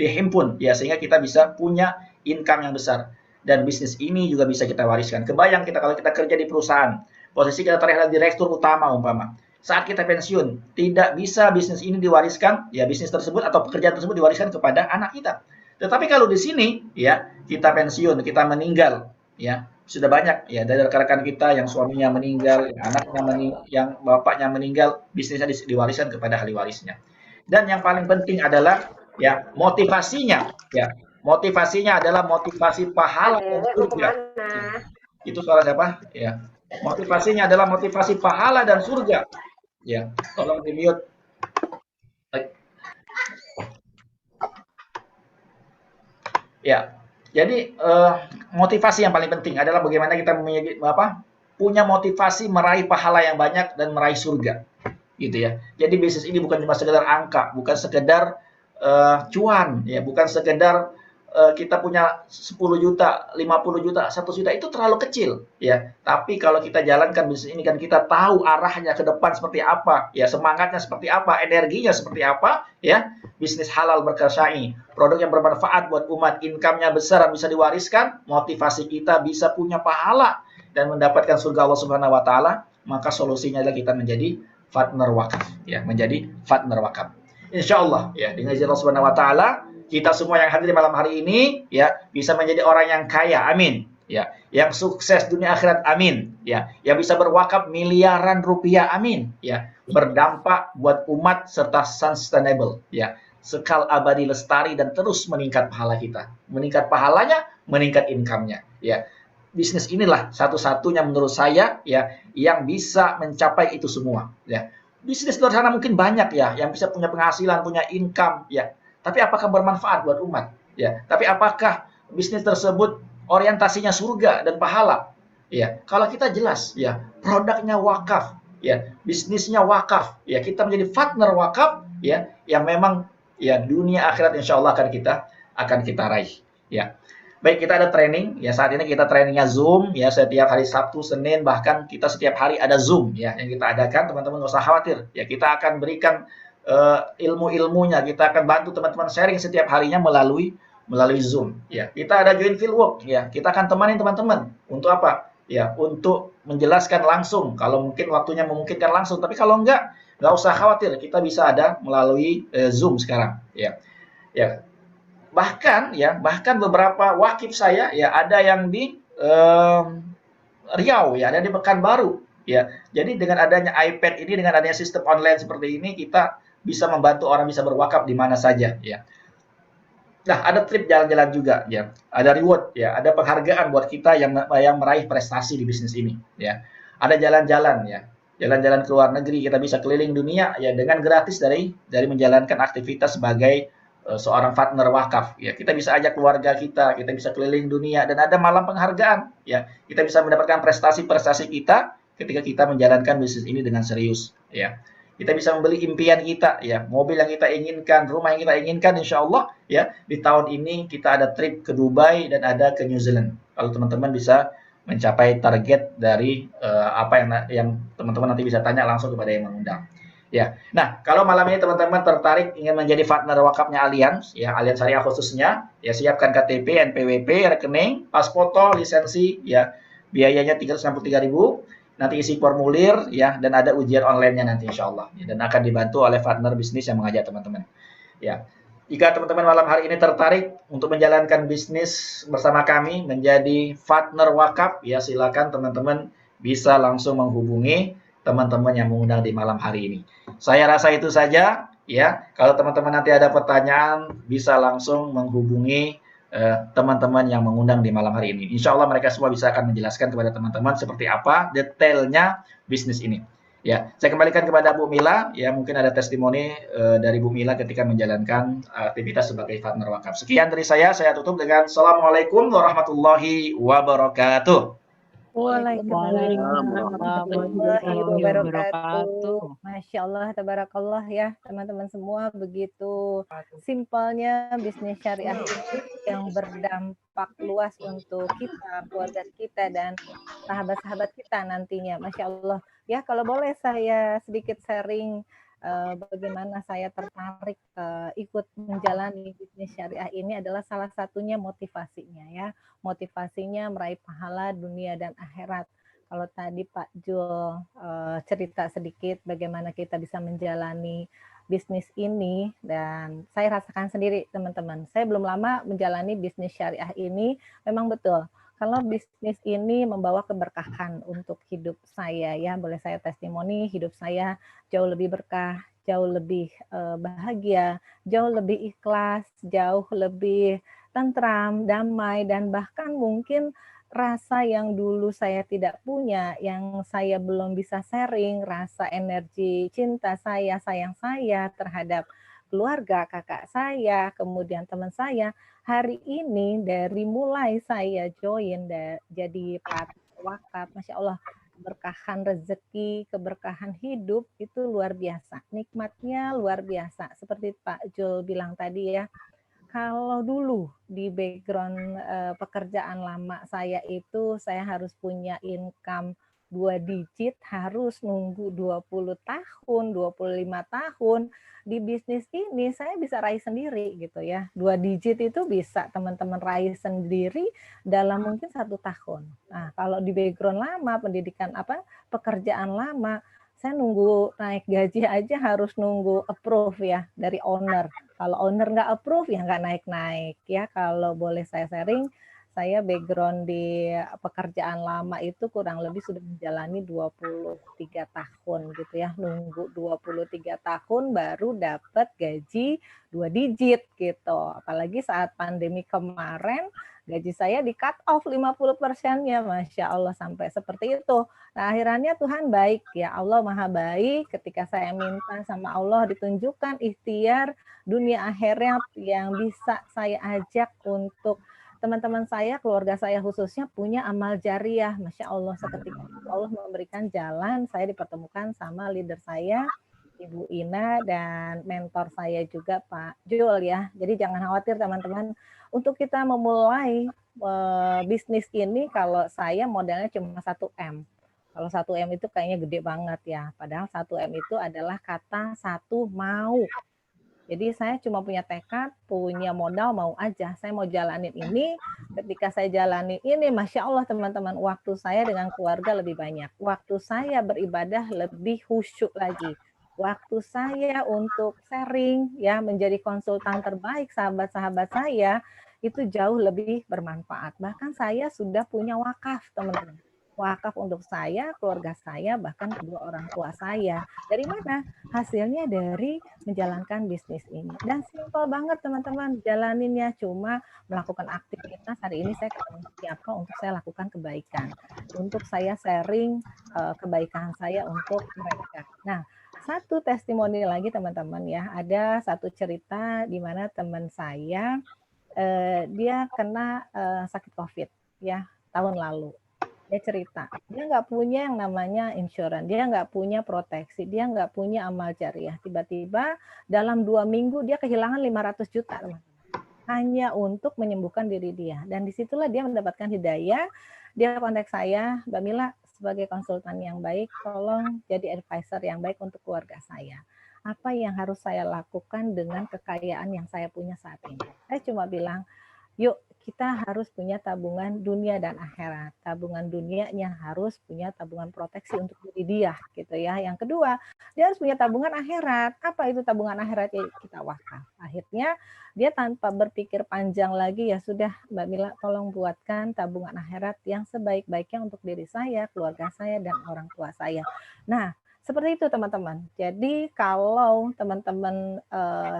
dihimpun? Ya, sehingga kita bisa punya income yang besar. Dan bisnis ini juga bisa kita wariskan. Kebayang kita kalau kita kerja di perusahaan, posisi kita terlihat direktur utama umpama. Saat kita pensiun, tidak bisa bisnis ini diwariskan, ya, bisnis tersebut atau pekerjaan tersebut diwariskan kepada anak kita. Tetapi kalau di sini, ya, kita pensiun, kita meninggal, ya, sudah banyak, ya, dari rekan-rekan kita yang suaminya meninggal, yang bapaknya meninggal, bisnisnya diwariskan kepada ahli warisnya. Dan yang paling penting adalah, ya, motivasinya, ya, motivasinya adalah motivasi pahala dan surga. Itu suara siapa? Ya, motivasinya adalah motivasi pahala dan surga. Ya, tolong di mute. Ya. Jadi motivasi yang paling penting adalah bagaimana kita punya motivasi meraih pahala yang banyak dan meraih surga, gitu ya. Jadi bisnis ini bukan cuma sekedar angka, bukan sekedar cuan, ya, bukan sekedar kita punya 10 juta, 50 juta, 1 juta itu terlalu kecil ya. Tapi kalau kita jalankan bisnis ini kan kita tahu arahnya ke depan seperti apa, ya semangatnya seperti apa, energinya seperti apa, ya. Bisnis halal berkah syar'i, produk yang bermanfaat buat umat, income-nya besar bisa diwariskan, motivasi kita bisa punya pahala dan mendapatkan surga Allah Subhanahu wa taala, maka solusinya adalah kita menjadi partner wakaf ya, menjadi partner wakaf. Insyaallah ya, dengan izin Allah Subhanahu wa taala kita semua yang hadir di malam hari ini ya bisa menjadi orang yang kaya, amin. Ya, yang sukses dunia akhirat, amin. Ya, yang bisa berwakaf miliaran rupiah, amin. Ya, berdampak buat umat serta sustainable. Ya, sekal abadi lestari dan terus meningkat pahala kita. Meningkat pahalanya, meningkat income-nya. Ya, bisnis inilah satu-satunya menurut saya ya yang bisa mencapai itu semua. Ya, bisnis luar sana mungkin banyak ya yang bisa punya penghasilan, punya income ya. Tapi apakah bermanfaat buat umat? Ya, tapi apakah bisnis tersebut orientasinya surga dan pahala? Ya, kalau kita jelas ya, produknya wakaf, ya, bisnisnya wakaf, ya, kita menjadi partner wakaf, ya, yang memang ya dunia akhirat insya Allah akan kita raih. Ya, baik kita ada training, ya saat ini kita trainingnya Zoom, ya setiap hari Sabtu, Senin, bahkan kita setiap hari ada Zoom, ya yang kita adakan, teman-teman nggak usah khawatir, ya kita akan berikan ilmu-ilmunya, kita akan bantu teman-teman sharing setiap harinya melalui Zoom. Ya, kita ada join field work. Ya, kita akan temani teman-teman untuk apa? Ya, untuk menjelaskan langsung. Kalau mungkin waktunya memungkinkan langsung, tapi kalau nggak usah khawatir. Kita bisa ada melalui Zoom sekarang. Ya, ya. Bahkan beberapa wakif saya ya ada yang di Riau, ya ada di Pekanbaru. Ya, jadi dengan adanya iPad ini, dengan adanya sistem online seperti ini, kita bisa membantu orang bisa berwakaf di mana saja ya. Nah, ada trip jalan-jalan juga ya. Ada reward ya, ada penghargaan buat kita yang meraih prestasi di bisnis ini ya. Ada jalan-jalan ya. Jalan-jalan ke luar negeri, kita bisa keliling dunia ya dengan gratis dari menjalankan aktivitas sebagai seorang partner wakaf ya. Kita bisa ajak keluarga kita bisa keliling dunia dan ada malam penghargaan ya. Kita bisa mendapatkan prestasi-prestasi kita ketika kita menjalankan bisnis ini dengan serius ya. Kita bisa membeli impian kita ya, mobil yang kita inginkan, rumah yang kita inginkan, insya Allah ya di tahun ini kita ada trip ke Dubai dan ada ke New Zealand. Kalau teman-teman bisa mencapai target dari apa yang teman-teman nanti bisa tanya langsung kepada yang mengundang. Ya, nah kalau malam ini teman-teman tertarik ingin menjadi partner wakafnya Allianz, ya Allianz Syariah khususnya, ya siapkan KTP, NPWP, rekening, pas foto, lisensi, ya biayanya 363.000. Nanti isi formulir ya dan ada ujian online-nya nanti insya Allah ya, dan akan dibantu oleh partner bisnis yang mengajak teman-teman ya. Jika teman-teman malam hari ini tertarik untuk menjalankan bisnis bersama kami menjadi partner wakaf ya silakan teman-teman bisa langsung menghubungi teman-teman yang mengundang di malam hari ini. Saya rasa itu saja ya. Kalau teman-teman nanti ada pertanyaan bisa langsung menghubungi teman-teman yang mengundang di malam hari ini. Insya Allah mereka semua bisa akan menjelaskan kepada teman-teman seperti apa detailnya bisnis ini. Ya, saya kembalikan kepada Bu Mila. Ya, mungkin ada testimoni dari Bu Mila ketika menjalankan aktivitas sebagai partner wakaf. Sekian dari saya tutup dengan Assalamualaikum warahmatullahi wabarakatuh. Waalaikumsalam warahmatullahi wabarakatuh. wabarakatuh. Masya Allah, tabarakallah ya teman-teman semua, begitu simpelnya bisnis syariah ini yang berdampak luas untuk kita, keluarga kita dan sahabat-sahabat kita nantinya. Masya Allah. Ya, kalau boleh saya sedikit sharing bagaimana saya tertarik ikut menjalani bisnis syariah ini adalah salah satunya motivasinya ya. Motivasinya meraih pahala dunia dan akhirat. Kalau tadi Pak Jul cerita sedikit bagaimana kita bisa menjalani bisnis ini dan saya rasakan sendiri teman-teman. Saya belum lama menjalani bisnis syariah ini, memang betul. Kalau bisnis ini membawa keberkahan untuk hidup saya ya, boleh saya testimoni hidup saya jauh lebih berkah, jauh lebih bahagia, jauh lebih ikhlas, jauh lebih tentram, damai, dan bahkan mungkin rasa yang dulu saya tidak punya, yang saya belum bisa sharing, rasa energi cinta saya, sayang saya terhadap keluarga, kakak saya, kemudian teman saya, hari ini dari mulai saya join jadi partner wakaf, Masya Allah, keberkahan rezeki, keberkahan hidup itu luar biasa. Nikmatnya luar biasa. Seperti Pak Jul bilang tadi ya, Kalau dulu di background pekerjaan lama saya itu saya harus punya income 2 digit, harus nunggu 20 tahun, 25 tahun. Di bisnis ini saya bisa raih sendiri gitu ya. 2 digit itu bisa teman-teman raih sendiri dalam mungkin 1 tahun. Nah, kalau di background lama, pendidikan pekerjaan lama, saya nunggu naik gaji aja harus nunggu approve ya dari owner. Kalau owner nggak approve ya nggak naik-naik ya. Kalau boleh saya sharing, saya background di pekerjaan lama itu kurang lebih sudah menjalani 23 tahun gitu ya. Nunggu 23 tahun baru dapat gaji 2 digit gitu. Apalagi saat pandemi kemarin gaji saya di cut off 50%-nya, Masya Allah sampai seperti itu. Nah, akhirnya Tuhan baik ya, Allah maha baik ketika saya minta sama Allah ditunjukkan ikhtiar dunia akhirat yang bisa saya ajak untuk teman-teman saya, keluarga saya khususnya punya amal jariah. Masya Allah, seketika itu Allah memberikan jalan, saya dipertemukan sama leader saya, Ibu Ina, dan mentor saya juga Pak Jul ya. Jadi jangan khawatir teman-teman, untuk kita memulai bisnis ini, kalau saya modalnya cuma 1M. Kalau 1M itu kayaknya gede banget ya. Padahal 1M itu adalah kata satu mau. Jadi saya cuma punya tekad, punya modal, mau aja. Saya mau jalanin ini, ketika saya jalani ini, Masya Allah teman-teman, waktu saya dengan keluarga lebih banyak. Waktu saya beribadah lebih khusyuk lagi. Waktu saya untuk sharing, ya menjadi konsultan terbaik sahabat-sahabat saya, itu jauh lebih bermanfaat. Bahkan saya sudah punya wakaf, teman-teman. Wakaf untuk saya, keluarga saya, bahkan kedua orang tua saya. Dari mana? Hasilnya dari menjalankan bisnis ini. Dan simpel banget teman-teman, jalaninnya cuma melakukan aktivitas. Hari ini saya ketemu siapa untuk saya lakukan kebaikan. Untuk saya sharing kebaikan saya untuk mereka. Nah, satu testimoni lagi teman-teman ya, ada satu cerita di mana teman saya dia kena sakit COVID ya tahun lalu. Dia cerita, dia nggak punya yang namanya insurance, dia nggak punya proteksi, dia nggak punya amal jariah. Tiba-tiba dalam 2 minggu dia kehilangan 500 juta, teman-teman. Hanya untuk menyembuhkan diri dia. Dan disitulah dia mendapatkan hidayah. Dia kontak saya, Mbak Mila, sebagai konsultan yang baik, tolong jadi advisor yang baik untuk keluarga saya. Apa yang harus saya lakukan dengan kekayaan yang saya punya saat ini? Saya cuma bilang, yuk kita harus punya tabungan dunia dan akhirat. Tabungan dunianya harus punya tabungan proteksi untuk diri dia gitu ya. Yang kedua, dia harus punya tabungan akhirat. Apa itu tabungan akhirat? Ya kita wakaf. Akhirnya dia tanpa berpikir panjang lagi, ya sudah Mbak Mila tolong buatkan tabungan akhirat yang sebaik-baiknya untuk diri saya, keluarga saya, dan orang tua saya. Nah, seperti itu teman-teman. Jadi kalau teman-teman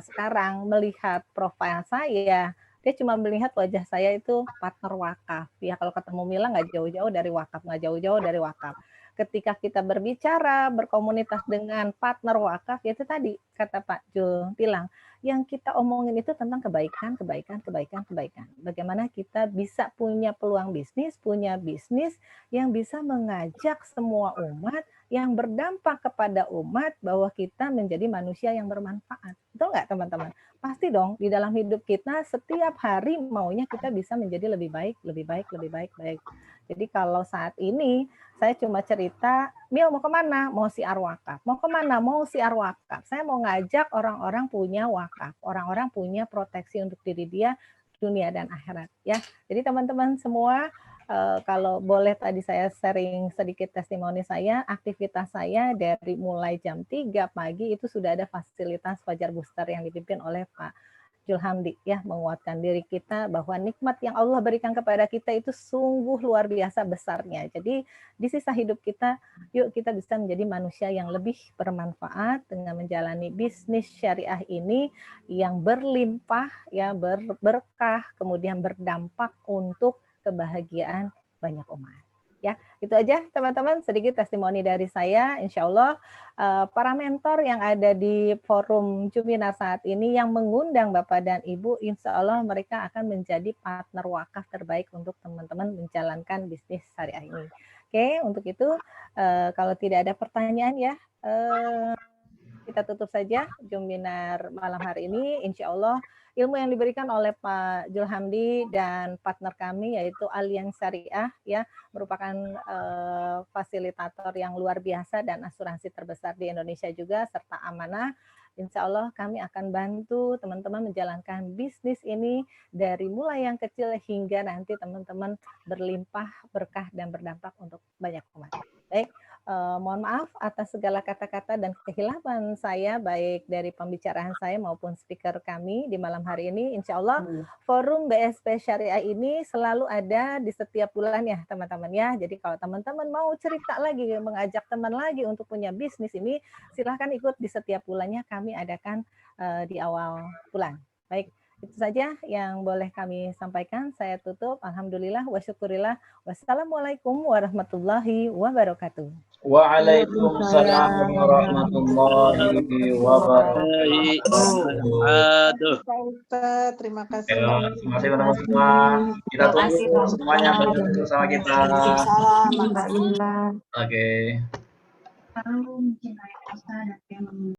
sekarang melihat profil saya, dia cuma melihat wajah saya itu partner wakaf. Ya kalau ketemu Mila nggak jauh-jauh dari wakaf, nggak jauh-jauh dari wakaf. Ketika kita berbicara, berkomunitas dengan partner wakaf, itu tadi kata Pak Jul bilang, yang kita omongin itu tentang kebaikan, kebaikan, kebaikan, kebaikan. Bagaimana kita bisa punya peluang bisnis, punya bisnis yang bisa mengajak semua umat, yang berdampak kepada umat, bahwa kita menjadi manusia yang bermanfaat. Betul nggak teman-teman? Pasti dong, di dalam hidup kita setiap hari maunya kita bisa menjadi lebih baik, lebih baik, lebih baik, baik. Jadi kalau saat ini saya cuma cerita, Mil mau kemana? Mau siar wakaf. Mau kemana? Mau siar wakaf. Saya mau ngajak orang-orang punya wakaf, orang-orang punya proteksi untuk diri dia, dunia dan akhirat. Ya, jadi teman-teman semua, kalau boleh tadi saya sharing sedikit testimoni saya, aktivitas saya dari mulai jam 3 pagi itu sudah ada fasilitas Fajar Booster yang dipimpin oleh Pak Julhamdi ya, menguatkan diri kita bahwa nikmat yang Allah berikan kepada kita itu sungguh luar biasa besarnya. Jadi di sisa hidup kita, yuk kita bisa menjadi manusia yang lebih bermanfaat dengan menjalani bisnis syariah ini yang berlimpah ya, berkah, kemudian berdampak untuk kebahagiaan banyak umat. Ya, itu aja teman-teman sedikit testimoni dari saya. Insya Allah para mentor yang ada di forum Juminar saat ini yang mengundang Bapak dan Ibu, insya Allah mereka akan menjadi partner wakaf terbaik untuk teman-teman menjalankan bisnis syariah ini. Oke, untuk itu kalau tidak ada pertanyaan ya, kita kita tutup saja Juminar malam hari ini. Insya Allah ilmu yang diberikan oleh Pak Julhamdi dan partner kami yaitu Allianz Syariah ya merupakan fasilitator yang luar biasa dan asuransi terbesar di Indonesia juga serta amanah. Insya Allah kami akan bantu teman-teman menjalankan bisnis ini dari mulai yang kecil hingga nanti teman-teman berlimpah berkah dan berdampak untuk banyak umat. Baik, mohon maaf atas segala kata-kata dan kehilapan saya baik dari pembicaraan saya maupun speaker kami di malam hari ini. Insya Allah forum BSP Syariah ini selalu ada di setiap bulan ya teman-teman ya. Jadi kalau teman-teman mau cerita lagi, mengajak teman lagi untuk punya bisnis ini, silahkan ikut di setiap bulannya kami adakan di awal bulan. Baik, itu saja yang boleh kami sampaikan. Saya tutup. Alhamdulillah wa syukurillah. Wassalamualaikum warahmatullahi wabarakatuh. Waalaikumsalam warahmatullahi wabarakatuh. Pak Ustadz, terima kasih. Ya, terima kasih teman-teman semua. Kita tunggu semuanya bersama kita. Waalaikumsalam. Makasih. Oke. Baru mencintai Elsa dan